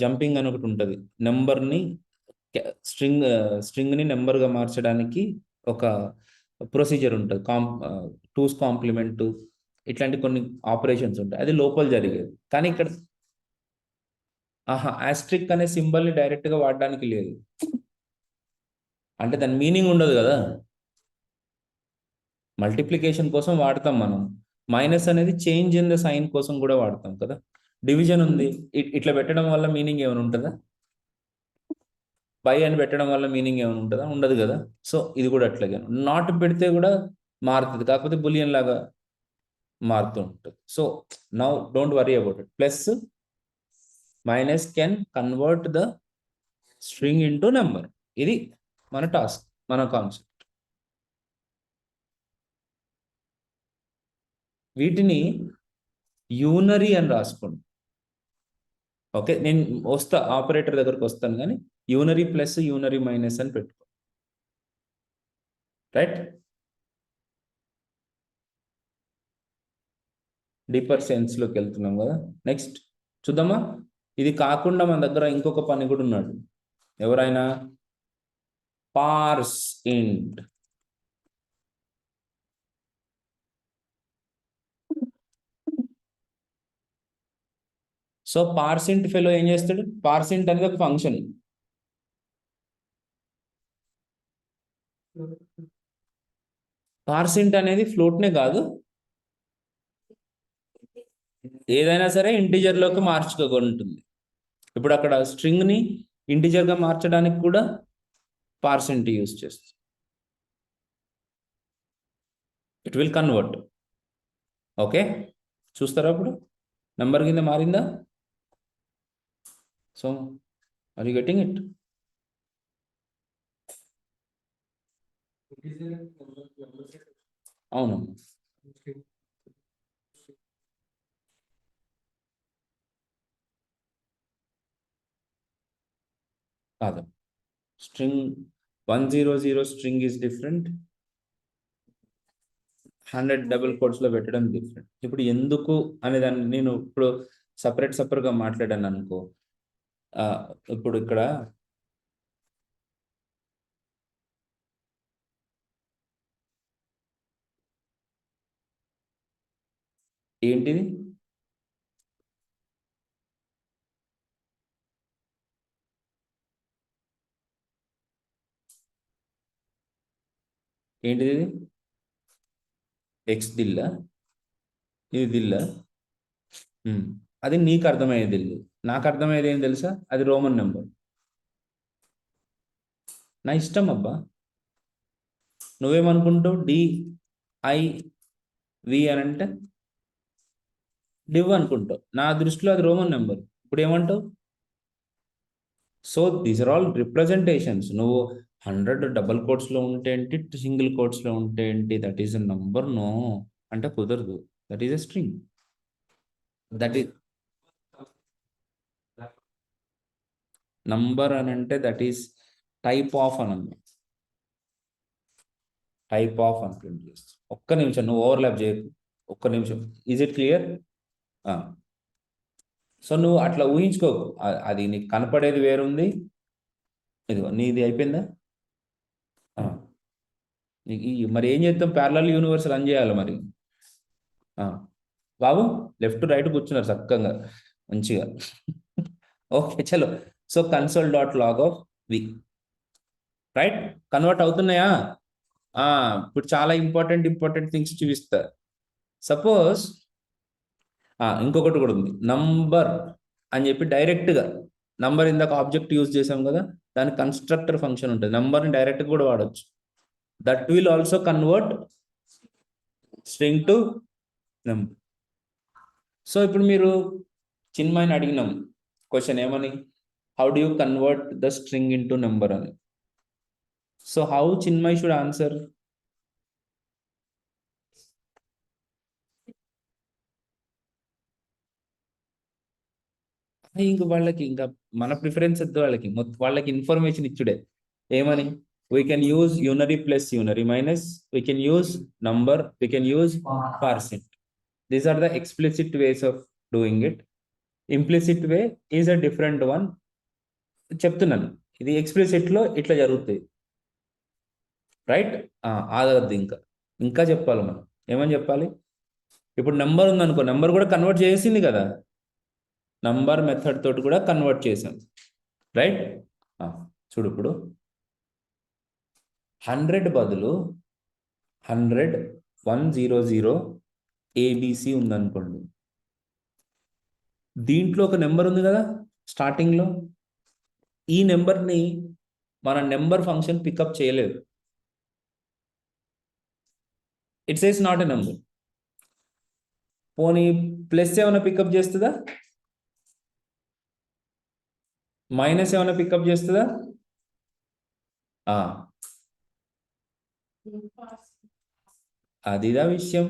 జంపింగ్ అని ఒకటి ఉంటుంది, నెంబర్ని స్ట్రింగ్ని నెంబర్గా మార్చడానికి ఒక ప్రొసీజర్ ఉంటుంది, టూస్ కాంప్లిమెంట్, ఇట్లాంటి కొన్ని ఆపరేషన్స్ ఉంటాయి, అది లోపల జరిగేది. కానీ ఇక్కడ ఆస్ట్రిక్ అనే సింబల్ని డైరెక్ట్గా వాడడానికి లేదు, అంటే దాని మీనింగ్ ఉండదు కదా. మల్టిప్లికేషన్ కోసం వాడతాం మనం, మైనస్ అనేది చేంజ్ ఇన్ ద సైన్ కోసం కూడా వాడతాం కదా. డివిజన్ ఉంది, ఇట్లా పెట్టడం వల్ల మీనింగ్ ఏమైనా ఉంటుందా? బై అని పెట్టడం వల్ల మీనింగ్ ఏమైనా ఉంటుందా? ఉండదు కదా. సో ఇది కూడా అట్లాగే, నాట్ పెడితే కూడా మారుతుంది, కాకపోతే బులియన్ లాగా మారుతూ ఉంటుంది. So now don't worry about it, plus minus can convert the string into number. ఇది మన టాస్క్, మన కాన్సెప్ట్. వీటిని యూనరీ అని రాసుకోండి. ఓకే, నేను వస్తా ఆపరేటర్ దగ్గరకు వస్తాను, కానీ యూనరీ ప్లస్ యూనరీ మైనస్ అని పెట్టుకో, రైట్. డీపర్ సెన్స్లోకి వెళ్తున్నాం కదా. నెక్స్ట్ చూద్దామా, ఇది కాకుండా మన దగ్గర ఇంకొక పని కూడా ఉన్నాడు, ఎవరైనా పార్స్ ఇంట్. సో పార్సింట్ ఫెలో ఏం చేస్తాడు, పార్సింట్ అనేది ఒక ఫంక్షన్. పార్సింట్ అనేది ఫ్లోట్నే కాదు, ఏదైనా సరే ఇంటిజర్లోకి మార్చుకోగలుగుతుంది. ఇప్పుడు అక్కడ స్ట్రింగ్ని ఇంటిజర్గా మార్చడానికి కూడా పార్సింట్ యూజ్ చేస్తుంది, ఇట్ విల్ కన్వర్ట్. ఓకే, చూస్తారా అప్పుడు నెంబర్ కింద మారిందా? So are you getting it? అవును, కాదు. String 100 string is different, 100 double కోట్స్లో పెట్టడం డిఫరెంట్. ఇప్పుడు ఎందుకు అనే దాన్ని నేను ఇప్పుడు సపరేట్గా మాట్లాడాను అనుకో, ఇప్పుడు ఇక్కడ ఏంటిది, ఏంటిది ఇది? ఎక్స్ దిల్లా, ఇది దిల్లా. అది నీకు అర్థమయ్యేది దిల్లు, నాకు అర్థమయ్యేది ఏం తెలుసా, అది రోమన్ నెంబర్. నా ఇష్టం అబ్బా. నువ్వేమనుకుంటావు? DIV అని అంటే డివ్ అనుకుంటావు. నా దృష్టిలో అది రోమన్ నెంబర్. ఇప్పుడు ఏమంటావు? So these are all representations. నువ్వు 100 డబల్ కోట్స్లో ఉంటే ఏంటి, సింగిల్ కోట్స్లో ఉంటే ఏంటి, that is a number. No అంటే కుదరదు. That is a string. That is number అని అంటే దట్ ఈస్ టైప్ ఆఫ్ అని అన్నా. టైప్ ఆఫ్ అని ప్రింట్ చేస్తావు. ఒక్క నిమిషం, నువ్వు ఓవర్లాప్ చేయకు. ఒక్క నిమిషం. Is it clear? సో నువ్వు అట్లా ఊహించుకోకు. అది నీకు కనపడేది వేరుంది. ఇదిగో నీది అయిపోయిందా? ఆ. మరి ఏం చేద్దాం? ప్యారలల్ యూనివర్స్ రన్ చేయాలి మరి. బాబు లెఫ్ట్ రైట్ కూర్చున్నారు చక్కగా మంచిగా. ఓకే చలో. So console.log(v), right? కన్వర్ట్ అవుతున్నాయా? ఇప్పుడు చాలా ఇంపార్టెంట్ థింగ్స్ చూపిస్తా. సపోజ్ ఇంకొకటి కూడా ఉంది, నంబర్ అని చెప్పి డైరెక్ట్గా. నంబర్ ఇందాక ఆబ్జెక్ట్ యూజ్ చేసాం కదా, దాని కన్స్ట్రక్టర్ ఫంక్షన్ ఉంటుంది. నంబర్ని డైరెక్ట్గా కూడా వాడచ్చు. That will also convert string to number. So ఇప్పుడు మీరు చిన్మయిని అడిగినాం క్వశ్చన్ ఏమని, how do you convert the string into number అని. So how Chinmay should answer? ఇంక వాళ్ళకి ఇంకా మన ప్రిఫరెన్స్ వద్దు, వాళ్ళకి ఇన్ఫర్మేషన్ ఇచ్చుడే. ఏమని? We can use unary plus unary minus, we can use number, we can use percent. These are the explicit ways of doing it. Implicit way is a different one. చెప్తున్నాను, ఇది explicit లో ఇట్లా జరుగుతాయి, right? ఆగద్దు ఇంకా, ఇంకా చెప్పాలి మనం. ఏమని చెప్పాలి? ఇప్పుడు నెంబర్ ఉందనుకో, నెంబర్ కూడా కన్వర్ట్ చేసింది కదా, నంబర్ మెథడ్ తోటి కూడా కన్వర్ట్ చేసాం, రైట్? చూడు ఇప్పుడు 100 బదులు 100 ABC ఉందనుకోండి. దీంట్లో ఒక నెంబర్ ఉంది కదా స్టార్టింగ్లో. ఈ నెంబర్ని మన నెంబర్ ఫంక్షన్ పికప్ చేయలేదు. It says not a number. పోనీ ప్లస్ ఏమైనా పికప్ చేస్తుందా? మైనస్ ఏమైనా పికప్ చేస్తుందా? అదిదా విషయం.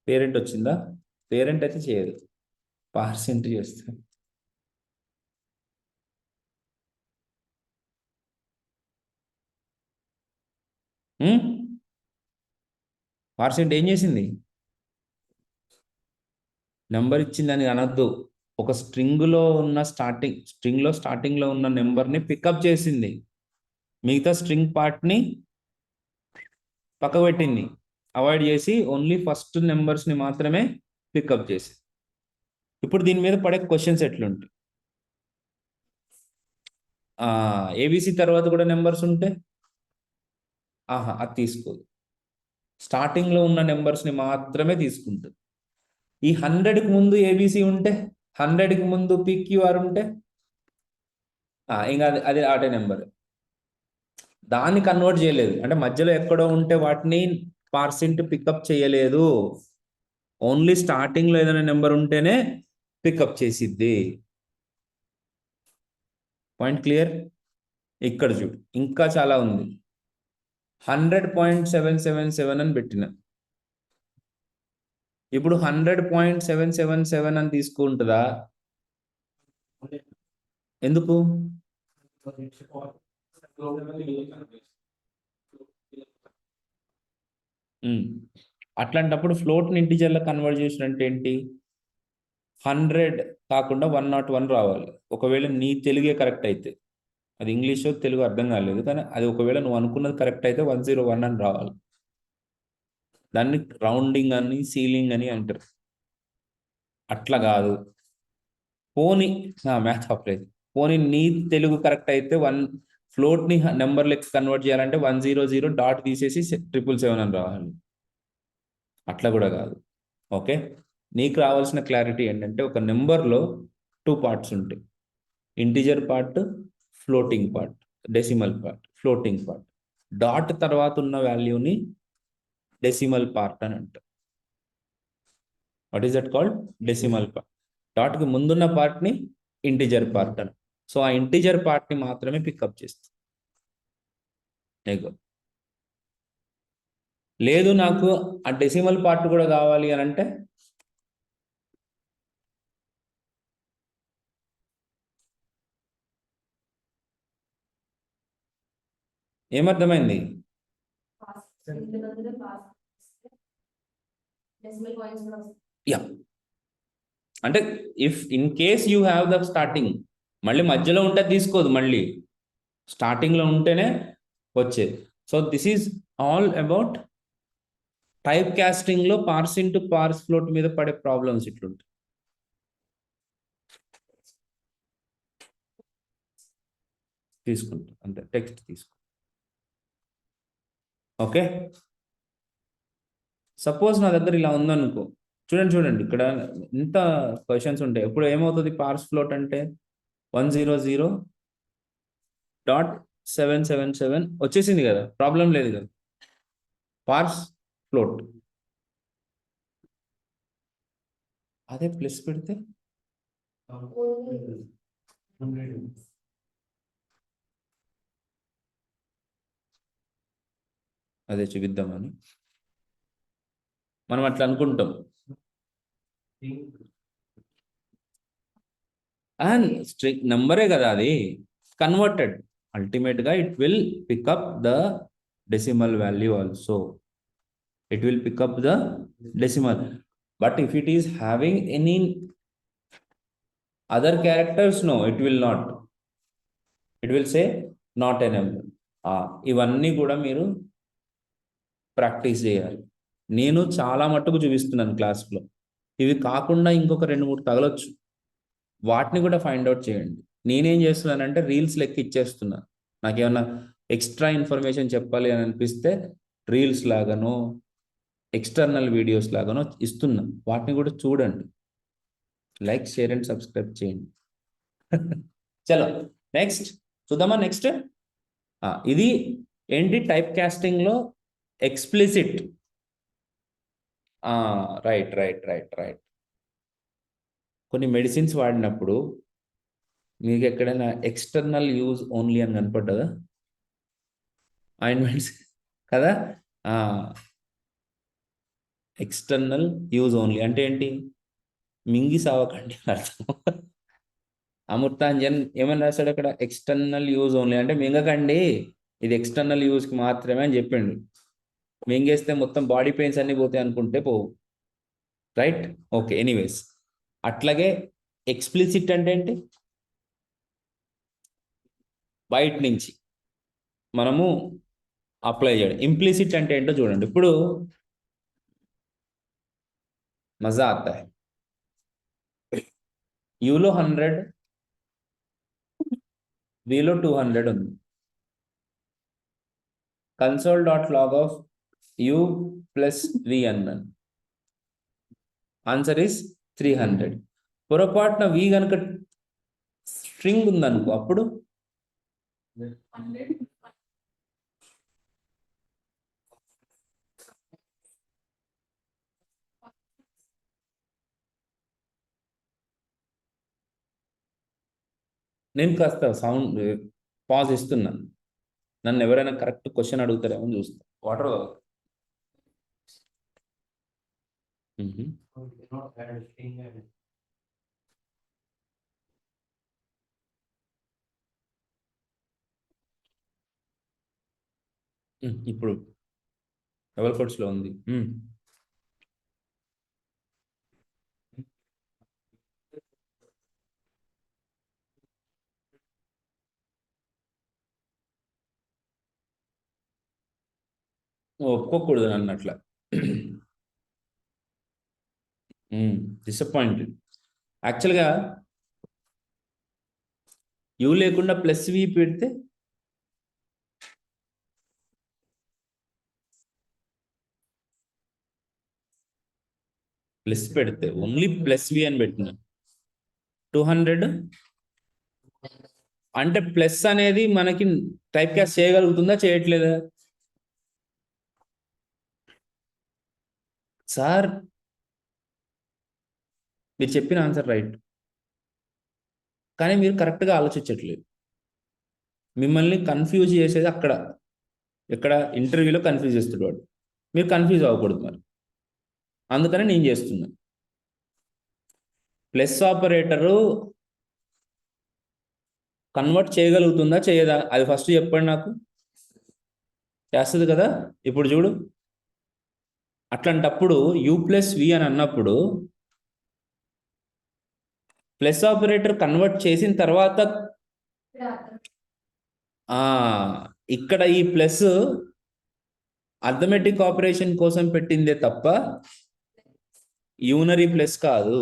పేరెంట్ వచ్చిందా? పేరెంట్ అయితే చేయదు, పార్సెంట్ చేస్తా. పార్సెంట్ ఏం చేసింది? నెంబర్ ఇచ్చిందని అనొద్దు. ఒక స్ట్రింగ్లో స్టార్టింగ్లో ఉన్న నెంబర్ని పికప్ చేసింది, మిగతా స్ట్రింగ్ పార్ట్ని పక్కకు పెట్టింది, అవాయిడ్ చేసి ఓన్లీ ఫస్ట్ నెంబర్స్ని మాత్రమే పికప్ చేసింది. ఇప్పుడు దీని మీద పడే క్వశ్చన్స్ ఎట్లుంటాయి? ABC తర్వాత కూడా నెంబర్స్ ఉంటే అది తీసుకోదు. స్టార్టింగ్లో ఉన్న నెంబర్స్ని మాత్రమే తీసుకుంటుంది. ఈ 100కి ముందు ABC ఉంటే, 100కి ముందు PQR ఉంటే ఇంకా అది ఆటే నెంబర్. దాన్ని కన్వర్ట్ చేయలేదు అంటే మధ్యలో ఎక్కడో ఉంటే వాటిని పార్సెంట్ పికప్ చేయలేదు. ఓన్లీ స్టార్టింగ్లో ఏదైనా నెంబర్ ఉంటేనే పికప్ చేసిద్ది. Point clear? ఇక్కడ చూడు ఇంకా చాలా ఉంది. 100.777 అని పెట్టిన, ఇప్పుడు 100.777 అని తీసుకుంటుందా? ఎందుకు? అట్లాంటప్పుడు ఫ్లోట్ని ఇంటిజర్లో కన్వర్ట్ చేసినంటే ఏంటి? 100 కాకుండా 101 రావాలి. ఒకవేళ నీ తెలుగే కరెక్ట్ అయితే, అది ఇంగ్లీషో తెలుగు అర్థం కాలేదు కానీ అది ఒకవేళ నువ్వు అనుకున్నది కరెక్ట్ అయితే 101 అని రావాలి. దాన్ని రౌండింగ్ అని సీలింగ్ అని అంటారు. అట్లా కాదు. పోనీ మ్యాథ్ అవ్వలేదు, పోనీ నీ తెలుగు కరెక్ట్ అయితే ఫ్లోట్ని నెంబర్ లెక్క కన్వర్ట్ చేయాలంటే 100 డాట్ తీసేసి 777 అని రావాలి. అట్లా కూడా కాదు. ఓకే, నీకు రావాల్సిన క్లారిటీ ఏంటంటే ఒక నెంబర్లో 2 పార్ట్స్ ఉంటాయి. Integer part, floating part, decimal part. Floating part dot తర్వాత ఉన్న వాల్యూని డెసిమల్ పార్ట్ అని అంటారు. What is that called? Decimal part. డాట్కి ముందున్న పార్ట్ని ఇంటిజర్ పార్ట్ అని. సో ఆ ఇంటిజర్ పార్ట్ని మాత్రమే పికప్ చేస్తుంది. లేదు నాకు ఆ డెసిమల్ పార్ట్ కూడా కావాలి అని అంటే ఏమర్థమైంది? యా, అంటే if in case you have the starting, మళ్ళీ మధ్యలో ఉంటే తీసుకోదు, మళ్ళీ స్టార్టింగ్లో ఉంటేనే వచ్చేది. So this is all about type కాస్టింగ్లో పార్స్ ఇంటూ పార్స్ ఫ్లోట్ మీద పడే ప్రాబ్లమ్స్ ఇట్లుంటాయి. తీసుకుంటా అంతే, టెక్స్ట్ తీసుకో. ఓకే, సపోజ్ నా దగ్గర ఇలా ఉందనుకో, చూడండి ఇక్కడ ఇంత క్వశ్చన్స్ ఉంటాయి. ఎప్పుడు ఏమవుతుంది పార్స్ ఫ్లోట్ అంటే 100.777 వచ్చేసింది కదా, ప్రాబ్లం లేదు కదా. పార్స్ ఫ్లోట్ అదే ప్లస్ పెడితే అదే చూపిద్దామని మనం అట్లా అనుకుంటాం. స్ట్రిక్ నంబరే కదా అది, కన్వర్టెడ్. అల్టిమేట్గా it will pick up the decimal value also. It will pick up the decimal. But if it is having any other characters, no, it will not. It will say not a number. ఇవన్నీ కూడా మీరు practice చేయాలి. నేను చాలా మట్టుకు చూపిస్తున్నాను క్లాస్లో. ఇవి కాకుండా ఇంకొక 2-3 తగలొచ్చు, వాటిని కూడా ఫైండ్ అవుట్ చేయండి. నేనేం చేస్తున్నానంటే రీల్స్ లెక్క ఇచ్చేస్తున్నా. నాకేమన్నా ఎక్స్ట్రా ఇన్ఫర్మేషన్ చెప్పాలి అని అనిపిస్తే రీల్స్ లాగానో ఎక్స్టర్నల్ వీడియోస్ లాగానో ఇస్తున్నా, వాటిని కూడా చూడండి. లైక్, షేర్ అండ్ సబ్స్క్రైబ్ చేయండి. చలో నెక్స్ట్ చూద్దామా. నెక్స్ట్ ఇది ఏంటి? టైప్ కాస్టింగ్లో explicit. Right right right right. కొన్ని మెడిసిన్స్ వాడినప్పుడు మీకు ఎక్కడైనా ఎక్స్టర్నల్ యూజ్ ఓన్లీ అని కనపడ్డదా? ఆయింట్మెంట్స్ కదా. ఎక్స్టర్నల్ యూజ్ ఓన్లీ అంటే ఏంటి? మింగి సావకండి అర్థం. అమృతాంజన్ ఏమని రాశాడు అక్కడ? ఎక్స్టర్నల్ యూజ్ ఓన్లీ అంటే మింగకండి, ఇది ఎక్స్టర్నల్ యూజ్కి మాత్రమే అని చెప్పిండు. మింగేస్తే మొత్తం బాడీ పెయిన్స్ అన్నీ పోతాయి అనుకుంటే పోవు. Right, okay. ఎనీవేస్, అట్లాగే ఎక్స్ప్లిసిట్ అంటే ఏంటి? బయట నుంచి మనము అప్లై చేయడం. ఇంప్లిసిట్ అంటే ఏంటో చూడండి. ఇప్పుడు మజా ఆతా హై, యూలో 100, వీలో 200 ఉంది. console.log of u plus v అన్నాను. Answer is 300. పొరపాటున v కనుక స్ట్రింగ్ ఉందనుకో, అప్పుడు నేను కాస్త సౌండ్ పాజ్ ఇస్తున్నాను. నన్ను ఎవరైనా కరెక్ట్ క్వశ్చన్ అడుగుతారేమో చూస్తా. వాటర్ ఇప్పుడు డబల్ కోట్స్లో ఉంది. ఒప్పుకోకూడదు నన్ను అట్లా. డిసప్పాయింటెడ్. యాక్చువల్గా యూ లేకుండా ప్లస్ వి పెడితే ప్లస్ పెడితే ఓన్లీ ప్లస్ వి అని పెట్టిన 200 అంటే ప్లస్ అనేది మనకి టైప్ కాస్ట్ చేయగలుగుతుందా చేయట్లేదా సార్ మీరు చెప్పిన ఆన్సర్ రైట్ కానీ మీరు కరెక్ట్గా ఆలోచించట్లేదు మిమ్మల్ని కన్ఫ్యూజ్ చేసేది అక్కడ ఇక్కడ ఇంటర్వ్యూలో కన్ఫ్యూజ్ చేస్తాడు వాడు మీరు కన్ఫ్యూజ్ అవ్వకూడదు మరి అందుకని నేను చేస్తున్నా ప్లస్ ఆపరేటరు కన్వర్ట్ చేయగలుగుతుందా చేయదా అది ఫస్ట్ చెప్పండి నాకు చేస్తుంది కదా ఇప్పుడు చూడు అట్లాంటప్పుడు యూ ప్లస్ వి అని అన్నప్పుడు ప్లస్ ఆపరేటర్ కన్వర్ట్ చేసిన తర్వాత ఇక్కడ ఈ ప్లస్ అర్థమెటిక్ ఆపరేషన్ కోసం పెట్టిందే తప్ప యూనరీ ప్లస్ కాదు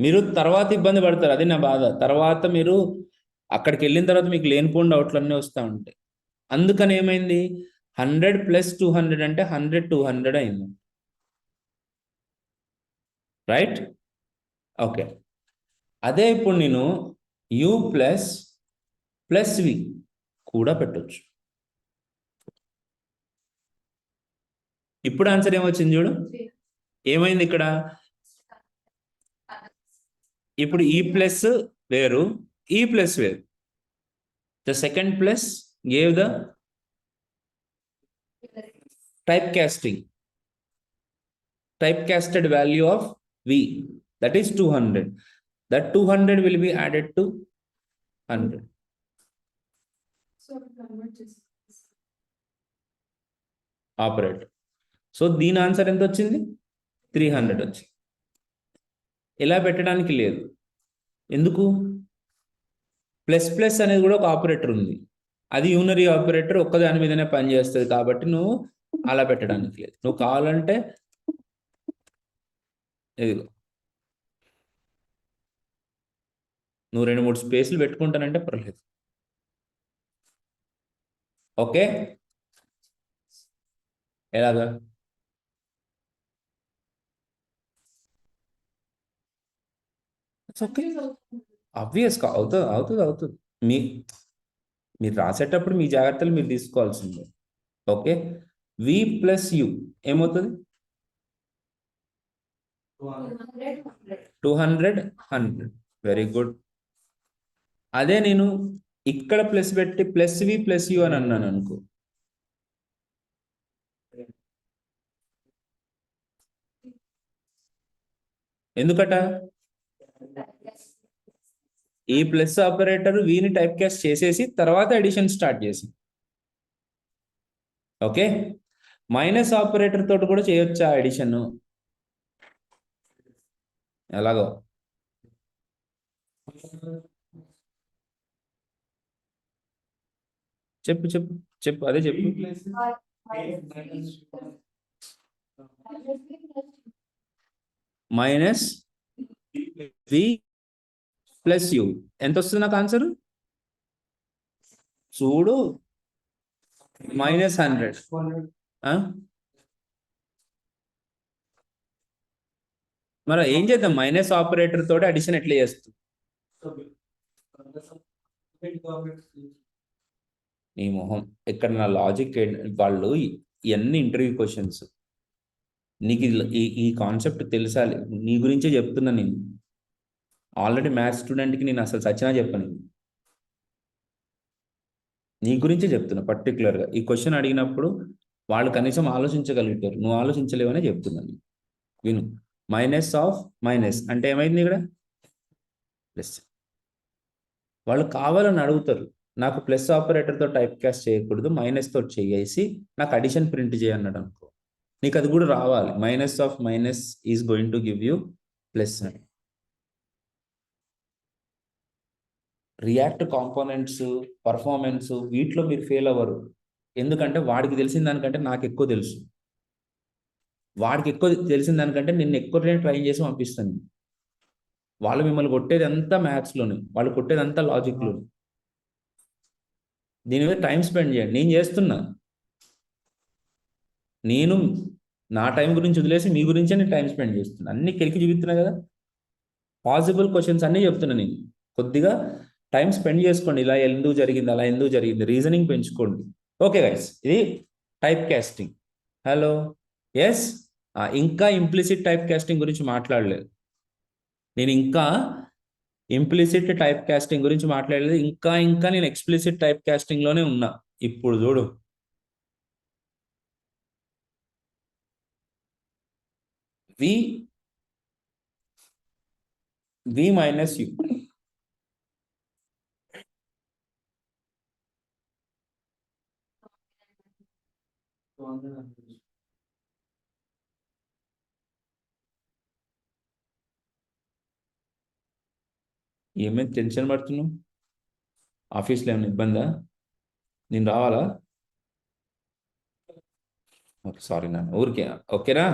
మీరు తర్వాత ఇబ్బంది పడతారు అది నా బాధ తర్వాత మీరు అక్కడికి వెళ్ళిన తర్వాత మీకు లేనిపోయిన డౌట్లన్నీ వస్తూ ఉంటాయి అందుకని ఏమైంది 100 + 200 అంటే 100 200 అయింది రైట్ ఓకే అదే ఇప్పుడు నేను యూ ప్లస్ వి కూడా పెట్టొచ్చు ఇప్పుడు ఆన్సర్ ఏమొచ్చింది చూడు ఏమైంది ఇక్కడ ఇప్పుడు ఈ ప్లస్ వేరు ఈ ప్లస్ వేరు the second plus gave the typecasted value of v, that is 200. That 200 will be added to 100. Operator. So దీని ఆన్సర్ ఎంత వచ్చింది 300 వచ్చింది ఇలా పెట్టడానికి లేదు ఎందుకు ప్లస్ ప్లస్ అనేది కూడా ఒక ఆపరేటర్ ఉంది అది యూనరీ ఆపరేటర్ ఒక్కదాని మీదనే పనిచేస్తుంది కాబట్టి నువ్వు అలా పెట్టడానికి లేదు నువ్వు కావాలంటే ఇదిగో నువ్వు 2-3 స్పేస్లు పెట్టుకుంటానంటే పర్లేదు ఓకే ఎలాగా ఓకే ఆబ్వియస్గా అవుతుంది మీరు రాసేటప్పుడు మీ జాగ్రత్తలు మీరు తీసుకోవాల్సిందే ఓకే వి ప్లస్ యు ఏమవుతుంది 200 100 వెరీ గుడ్ అదే నేను ఇక్కడ ప్లస్ పెట్టి ప్లస్ వి ప్లస్ యు అని అన్నాను అనుకో ఎందుకట ఈ ప్లస్ ఆపరేటర్ విని టైప్ కాస్ట్ చేసేసి తర్వాత ఎడిషన్ స్టార్ట్ చేసి ఓకే మైనస్ ఆపరేటర్ తోటి కూడా చేయొచ్చా ఎడిషన్ ఎలాగో చెప్పు చెప్పు చెప్పు అదే చెప్పు మైనస్ వి ప్లస్ యు ఎంత వస్తుంది నాకు ఆన్సర్ చూడు -100 మరి ఏం చేద్దాం మైనస్ ఆపరేటర్ తోటి అడిషన్ ఎట్లా చేస్తుంది నీ మొహం ఇక్కడ నా లాజిక్ వాళ్ళు ఇవన్నీ ఇంటర్వ్యూ క్వశ్చన్స్ నీకు ఈ కాన్సెప్ట్ తెలుసాలి నీ గురించే చెప్తున్నా నేను ఆల్రెడీ మ్యాథ్స్ స్టూడెంట్కి నేను అసలు సచ్చినా చెప్పను నీ గురించే చెప్తున్నా పర్టికులర్గా ఈ క్వశ్చన్ అడిగినప్పుడు వాళ్ళు కనీసం ఆలోచించగలుగుతారు నువ్వు ఆలోచించలేవనే చెప్తున్నాను విను మైనస్ ఆఫ్ మైనస్ అంటే ఏమైంది ఇక్కడ ప్లస్ వాళ్ళు కావాలని అడుగుతారు నాకు ప్లస్ ఆపరేటర్తో టైప్ కాస్ట్ చేయకూడదు మైనస్ తోటి చేసి నాకు అడిషన్ ప్రింట్ చేయన్నాడు అనుకో నీకు అది కూడా రావాలి minus of minus is going to give you plus అని రియాక్ట్ కాంపోనెంట్స్ పర్ఫార్మెన్స్ వీటిలో మీరు ఫెయిల్ అవ్వరు ఎందుకంటే వాడికి తెలిసిన దానికంటే నాకు ఎక్కువ తెలుసు వాడికి ఎక్కువ తెలిసిన దానికంటే నిన్ను ఎక్కువ ట్రై చేసి పంపిస్తాను వాళ్ళు మిమ్మల్ని కొట్టేది అంతా మ్యాథ్స్లోనే వాళ్ళు కొట్టేది అంతా లాజిక్లో దీని మీద టైం స్పెండ్ చేయండి నేను చేస్తున్నా నేను నా టైం గురించి వదిలేసి మీ గురించే నేను టైం స్పెండ్ చేస్తున్నా, అన్ని కెలికి చూపిస్తున్నా కదా. పాసిబుల్ క్వశ్చన్స్ అన్నీ చెప్తున్నా నేను. కొద్దిగా టైం స్పెండ్ చేసుకోండి, ఇలా ఎందుకు జరిగింది, అలా ఎందుకు జరిగింది, రీజనింగ్ పెంచుకోండి. ఓకే గైస్, ఇది టైప్ కాస్టింగ్. Hello, yes. ఇంకా ఇంప్లిసిట్ టైప్ కాస్టింగ్ గురించి మాట్లాడలేదు నేను. ఇంకా ఇంప్లిసిట్ టైప్ కాస్టింగ్ గురించి మాట్లాడలేదు. ఇంకా నేను ఎక్స్ప్లిసిట్ టైప్ కాస్టింగ్ లోనే ఉన్నా. ఇప్పుడు చూడు, వి వి మైనస్ యు. ఏమైనా టెన్షన్ పడుతున్నావు? ఆఫీస్లో ఏమైనా ఇబ్బందా? నేను రావాలా? ఓకే, సారీ నాన్న, ఊరికే. ఓకేనా,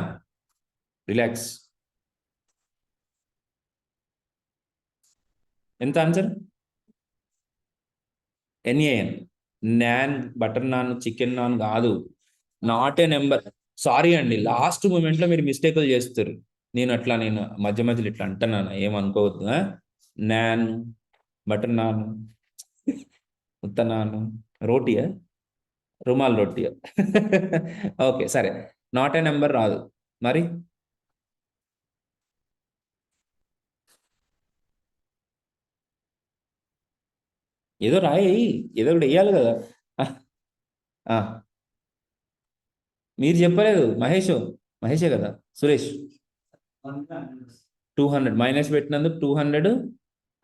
రిలాక్స్. ఎంత answer? N A N. Naan, butter naan, chicken naan కాదు. Not a number. సారీ అండి, లాస్ట్ మూమెంట్లో మీరు మిస్టేకులు చేస్తారు. నేను మధ్య మధ్యలో ఇట్లా అంటున్నాను, ఏమనుకోవద్దు. నాన్, బటర్ నాన్, ఉత్త నాన్, రోటీయా, రుమాల్ రోటీయా? ఓకే సరే, నాట్ ఏ నెంబర్ రాదు మరి. ఏదో రాయి, ఏదో ఒకటి వేయాలి కదా. ఆ, మీరు చెప్పలేదు, మహేషే కదా, సురేష్. 200 మైనస్ పెట్టినందుకు 200,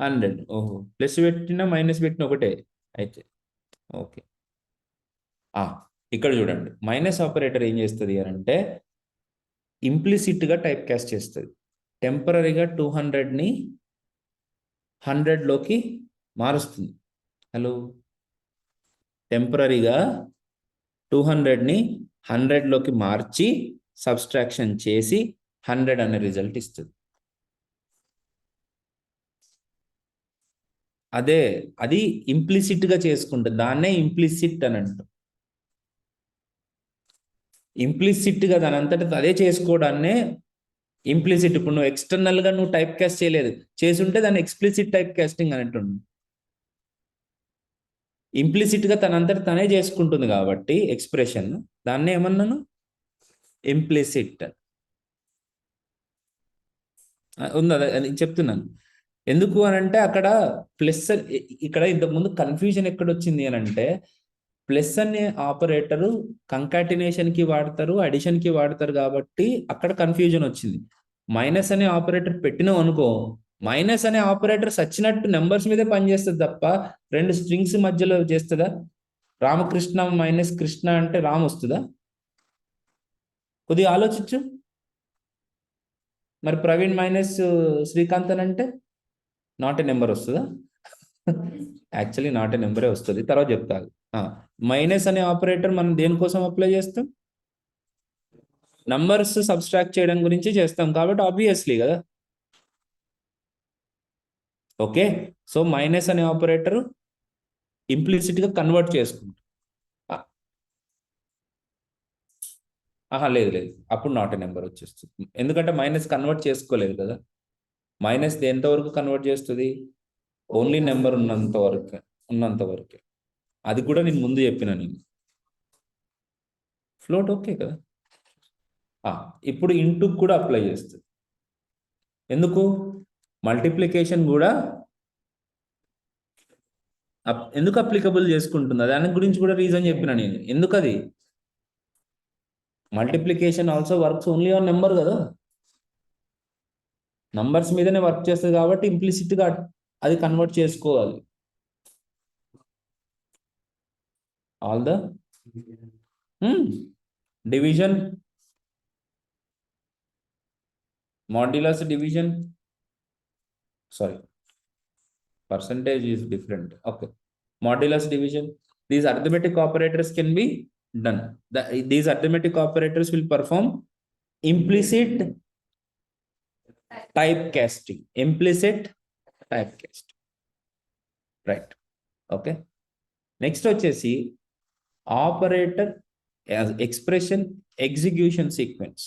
100. ఓహో, ప్లస్ పెట్టినా మైనస్ పెట్టిన ఒకటే అయితే. ఓకే. ఆ, ఇక్కడ చూడండి, మైనస్ ఆపరేటర్ ఏం చేస్తుంది అని అంటే ఇంప్లిసిట్గా టైప్ కాస్ట్ చేస్తుంది. టెంపరీగా 200ని 100లోకి మారుస్తుంది. హలో, టెంపరీగా 200ని 100లోకి మార్చి సబ్స్ట్రాక్షన్ చేసి 100 అనే రిజల్ట్ ఇస్తుంది. అదే, అది ఇంప్లిసిట్గా చేసుకుంటుంది, దాన్నే ఇంప్లిసిట్ అని అంటాం. ఇంప్లిసిట్గా దాని అంతటా అదే చేసుకోవడాన్నే ఇంప్లిసిట్. ఇప్పుడు నువ్వు ఎక్స్టర్నల్గా నువ్వు టైప్ కాస్ట్ చేయలేదు, చేసుంటే దాన్ని ఎక్స్ప్లిసిట్ టైప్ కాస్టింగ్ అని అంటుంది. ఇంప్లిసిట్గా తనంతట తనే చేసుకుంటుంది కాబట్టి ఎక్స్ప్రెషన్, దాన్నే ఏమన్నాను, ఇంప్లిసిట్ ఉంది. అది చెప్తున్నాను ఎందుకు అని అంటే, అక్కడ ప్లస్, ఇక్కడ ఇంతకుముందు కన్ఫ్యూజన్ ఎక్కడొచ్చింది అని అంటే, ప్లస్ అనే ఆపరేటరు కంకాటినేషన్కి వాడతారు, అడిషన్కి వాడతారు కాబట్టి అక్కడ కన్ఫ్యూజన్ వచ్చింది. మైనస్ అనే ఆపరేటర్ పెట్టినాం అనుకో, మైనస్ అనే ఆపరేటర్ సచ్చినట్టు నెంబర్స్ మీదే పనిచేస్తుంది తప్ప రెండు స్ట్రింగ్స్ మధ్యలో చేస్తుందా? రామకృష్ణ మైనస్ కృష్ణ అంటే రామ్ వస్తుందా? కొద్దిగా ఆలోచించు. మరి ప్రవీణ్ మైనస్ శ్రీకాంత్ అని అంటే నాట్ ఏ నెంబర్ వస్తుందా? యాక్చువల్లీ నాట్ ఏ నెంబరే వస్తుంది, తర్వాత చెప్తాను. మైనస్ అనే ఆపరేటర్ మనం దేనికోసం అప్లై చేస్తాం? నంబర్స్ సబ్స్ట్రాక్ట్ చేయడం గురించి చేస్తాం కాబట్టి ఆబ్వియస్లీ కదా. ఓకే, సో మైనస్ అనే ఆపరేటర్ ఇంప్లిసిట్గా కన్వర్ట్ చేసుకుంటాం. లేదు లేదు, అప్పుడు నాట్ ఏ నెంబర్ వచ్చేస్తుంది, ఎందుకంటే మైనస్ కన్వర్ట్ చేసుకోలేదు కదా. మైనస్ ఎంతవరకు కన్వర్ట్ చేస్తుంది? ఓన్లీ నెంబర్ ఉన్నంత వరకే. అది కూడా నేను ముందు చెప్పిన నేను. ఫ్లోట్ ఓకే కదా. ఇప్పుడు ఇంటూ కూడా అప్లై చేస్తుంది. ఎందుకు? మల్టిప్లికేషన్ కూడా ఎందుకు అప్లికబుల్ చేసుకుంటుంది, దాని గురించి కూడా రీజన్ చెప్పిన నేను. ఎందుకు అది multiplication also works only on number కదా, నంబర్స్ మీదనే వర్క్ చేస్తుంది కాబట్టి ఇంప్లిసిట్గా అది కన్వర్ట్ చేసుకోవాలి. All the division, modulus division, sorry, percentage is different. Okay, modulus division, these arithmetic operators can be done. These arithmetic operators will perform implicit typecasting. Right. Okay, next వచ్చేసి operator expression execution sequence.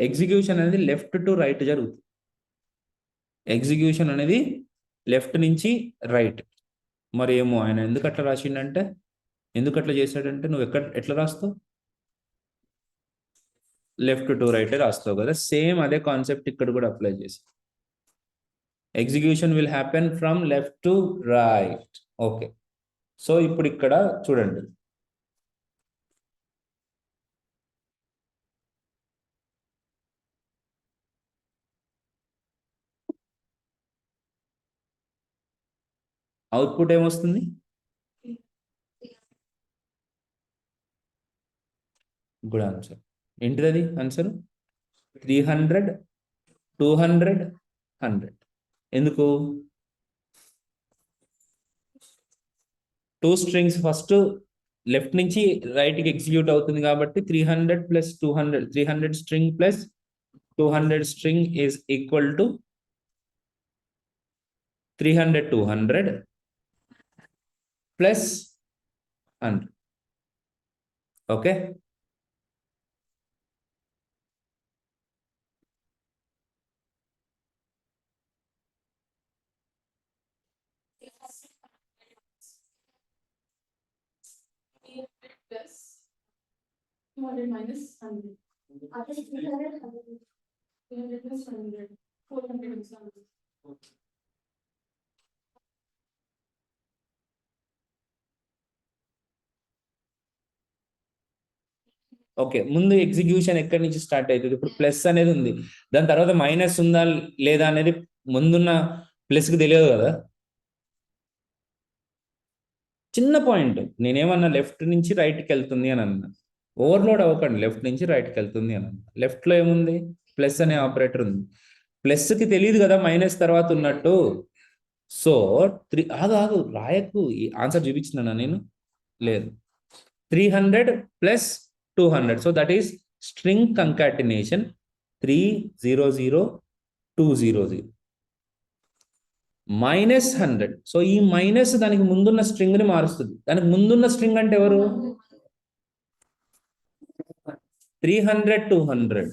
Execution అనేది left to right జరుగుతుంది. Execution అనేది left నుంచి right. మరి ఏమో ఆయన ఎందుకు అట్లా రాసిండంటే, ఎందుకు అట్లా చేశాడంటే, నువ్వు ఎట్లా రాస్తావు? లెఫ్ట్ టు రైట్ రాస్తావు కదా. సేమ్ అదే కాన్సెప్ట్ ఇక్కడ కూడా అప్లై చేసి, execution will happen from left to right. Okay, so ఇప్పుడు ఇక్కడ చూడండి, అవుట్పుట్ ఏమొస్తుంది? Good answer. ఏంటిది అది ఆన్సర్? 300, 200, 100. ఎందుకు? 2 strings ఫస్ట్ లెఫ్ట్ నుంచి రైట్కి ఎగ్జిక్యూట్ అవుతుంది కాబట్టి 300 plus 200, 300 string plus 200 string is equal to 300, 200 plus 100. Okay, okay. ముందు ఎగ్జిక్యూషన్ ఎక్కడి నుంచి స్టార్ట్ అవుతుంది? ఇప్పుడు ప్లస్ అనేది ఉంది, దాని తర్వాత మైనస్ ఉందా లేదా అనేది ముందున్న ప్లస్కి తెలియదు కదా. చిన్న పాయింట్, నేనేమన్నా లెఫ్ట్ నుంచి రైట్కి వెళ్తుంది అని అన్నా. ఓవర్లోడ్ అవ్వకండి, లెఫ్ట్ నుంచి రైట్కి వెళ్తుంది అని అన్నా. లెఫ్ట్లో ఏముంది? ప్లస్ అనే ఆపరేటర్ ఉంది. ప్లస్కి తెలియదు కదా మైనస్ తర్వాత ఉన్నట్టు. సో ఆగు రాయకు, ఆన్సర్ చూపించినా నేను? లేదు. 300 plus 200, so that is string concatenation 300, 200 minus 100. So ఈ మైనస్ దానికి ముందున్న స్ట్రింగ్ ని మారుస్తుంది. దానికి ముందున్న స్ట్రింగ్ అంటే ఎవరు? 300, 200.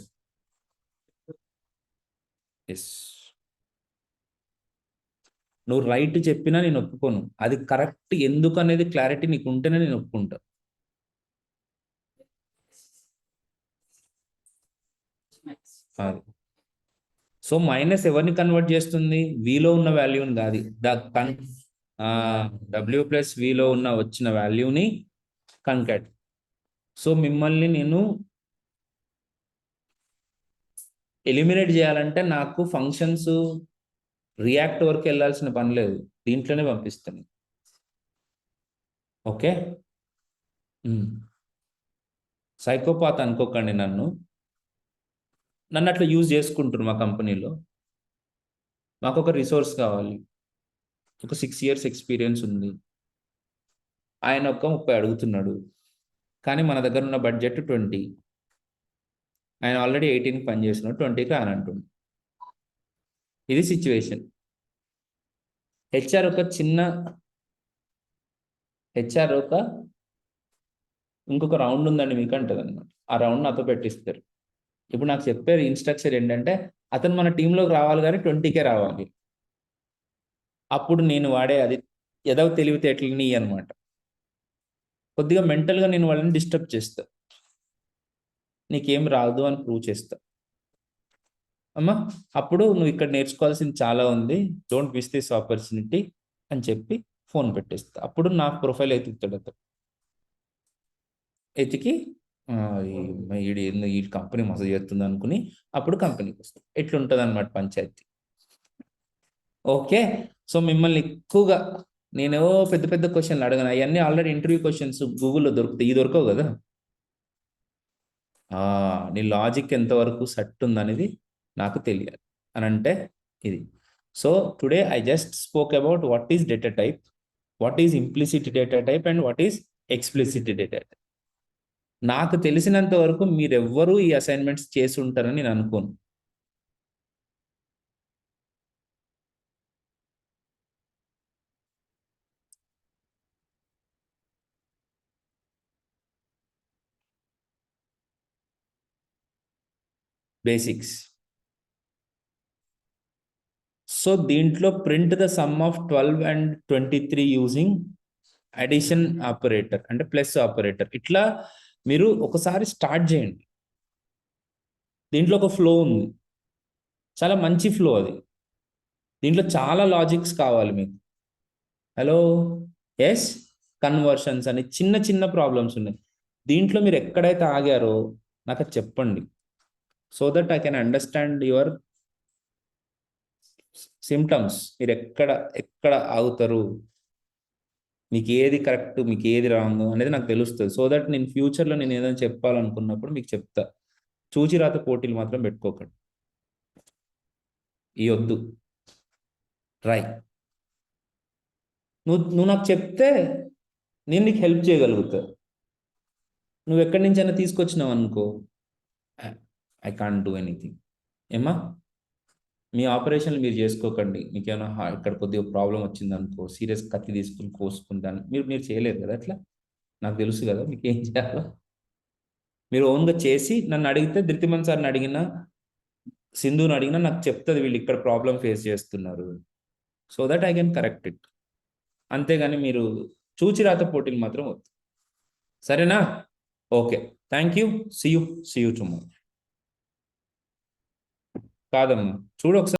ఎస్, నువ్వు రైట్ చెప్పినా నేను ఒప్పుకోను. అది కరెక్ట్ ఎందుకు అనేది క్లారిటీ నీకు ఉంటేనే నేను ఒప్పుకుంటా. సో మైనస్ ఎవరిని కన్వర్ట్ చేస్తుంది? విలో ఉన్న వాల్యూని కాదు, డబ్ల్యూ ప్లస్ విలో ఉన్న వచ్చిన వాల్యూని కంకాట్. సో మిమ్మల్ని నేను ఎలిమినేట్ చేయాలంటే నాకు ఫంక్షన్స్ రియాక్ట్ వరకు వెళ్ళాల్సిన పని లేదు, దీంట్లోనే పంపిస్తాను. ఓకే, సైకోపాత్ అనుకోకండి నన్ను అట్లా యూజ్ చేసుకుంటారు మా కంపెనీలో. మాకు ఒక రిసోర్స్ కావాలి, ఒక 6 years ఎక్స్పీరియన్స్ ఉంది, ఆయన ఒక 30 అడుగుతున్నాడు, కానీ మన దగ్గర ఉన్న బడ్జెట్ 20. ఆయన ఆల్రెడీ 18కి పని చేస్తున్నాడు, 20కి ఆయన అంటుండు. ఇది సిచ్యువేషన్. హెచ్ఆర్ ఇంకొక రౌండ్ ఉందండి మీకు అంటది అనమాట. ఆ రౌండ్ నాతో పెట్టిస్తారు. ఇప్పుడు నాకు చెప్పే ఇన్స్ట్రక్షన్ ఏంటంటే, అతను మన టీంలోకి రావాలి కానీ 20కే రావాలి. అప్పుడు నేను వాడే అది ఏదో తెలివితేటలని అనమాట. కొద్దిగా మెంటల్గా నేను వాళ్ళని డిస్టర్బ్ చేస్తా, నీకేం రాదు అని ప్రూవ్ చేస్తా. అమ్మా, అప్పుడు నువ్వు ఇక్కడ నేర్చుకోవాల్సింది చాలా ఉంది, డోంట్ మిస్ దిస్ ఆపర్చునిటీ అని చెప్పి ఫోన్ పెట్టేస్తా. అప్పుడు నా ప్రొఫైల్ ఎత్తుతాడు అతను. ఎతికి ఈ కంపెనీ మోసం చేస్తుంది అనుకుని అప్పుడు కంపెనీకి వస్తాం. ఎట్లుంటుంది అనమాట పంచాయతీ. ఓకే, సో మిమ్మల్ని ఎక్కువగా నేను పెద్ద పెద్ద క్వశ్చన్లు అడగను, అవన్నీ ఆల్రెడీ ఇంటర్వ్యూ క్వశ్చన్స్ గూగుల్లో దొరుకుతాయి, ఈ దొరకవు కదా. నీ లాజిక్ ఎంతవరకు సెట్ ఉందనేది నాకు తెలియాలి అని అంటే ఇది. So today I just spoke about what is data type, what is implicit data type and what is explicit data type. నాకు తెలిసినంత వరకు మీరెవ్వరూ ఈ అసైన్మెంట్స్ చేసి ఉంటారని నేను అనుకోను. బేసిక్స్. సో దీంట్లో print the sum of 12 and 23 using addition operator అంటే ప్లస్ ఆపరేటర్. ఇట్లా మీరు ఒకసారి స్టార్ట్ చేయండి. దీంట్లో ఒక ఫ్లో ఉంది, చాలా మంచి ఫ్లో అది. దీంట్లో చాలా లాజిక్స్ కావాలి మీకు. హలో, ఎస్, కన్వర్షన్స్ అని చిన్న చిన్న ప్రాబ్లమ్స్ ఉన్నాయి. దీంట్లో మీరు ఎక్కడైతే ఆగారో నాకు అది చెప్పండి, so that I can understand your symptoms. మీరు ఎక్కడ ఎక్కడ ఆగుతారు, మీకు ఏది కరెక్ట్, మీకు ఏది రాంగ్ అనేది నాకు తెలుస్తుంది. సో దట్ నేను ఫ్యూచర్లో నేను ఏదైనా చెప్పాలనుకున్నప్పుడు మీకు చెప్తా. చూచిరాత పోటీలు మాత్రం పెట్టుకోకండి, ఈ వద్దు. ట్రై. నువ్వు నాకు చెప్తే నేను నీకు హెల్ప్ చేయగలుగుతా. నువ్వు ఎక్కడి నుంచైనా తీసుకొచ్చినావు అనుకో, ఐ కాంట్ డూ ఎనీథింగ్. ఏమా, మీ ఆపరేషన్లు మీరు చేసుకోకండి. మీకేమైనా ఇక్కడ కొద్దిగా ప్రాబ్లం వచ్చింది అనుకో, సీరియస్ కత్తి తీసుకుని కోసుకుంటాను, మీరు మీరు చేయలేరు కదా అట్లా. నాకు తెలుసు కదా మీకు ఏం చేయాలో. మీరు ఓన్గా చేసి నన్ను అడిగితే, ధృతిమన్ సార్ని అడిగినా, సింధుని అడిగినా నాకు చెప్తుంది వీళ్ళు ఇక్కడ ప్రాబ్లం ఫేస్ చేస్తున్నారు, so that I can correct it. అంతేగాని మీరు చూచిరాత పోటీలు మాత్రం వద్దు. సరేనా? Okay, thank you. See you tomorrow. కాదమ్మా, చూడు ఒకసారి.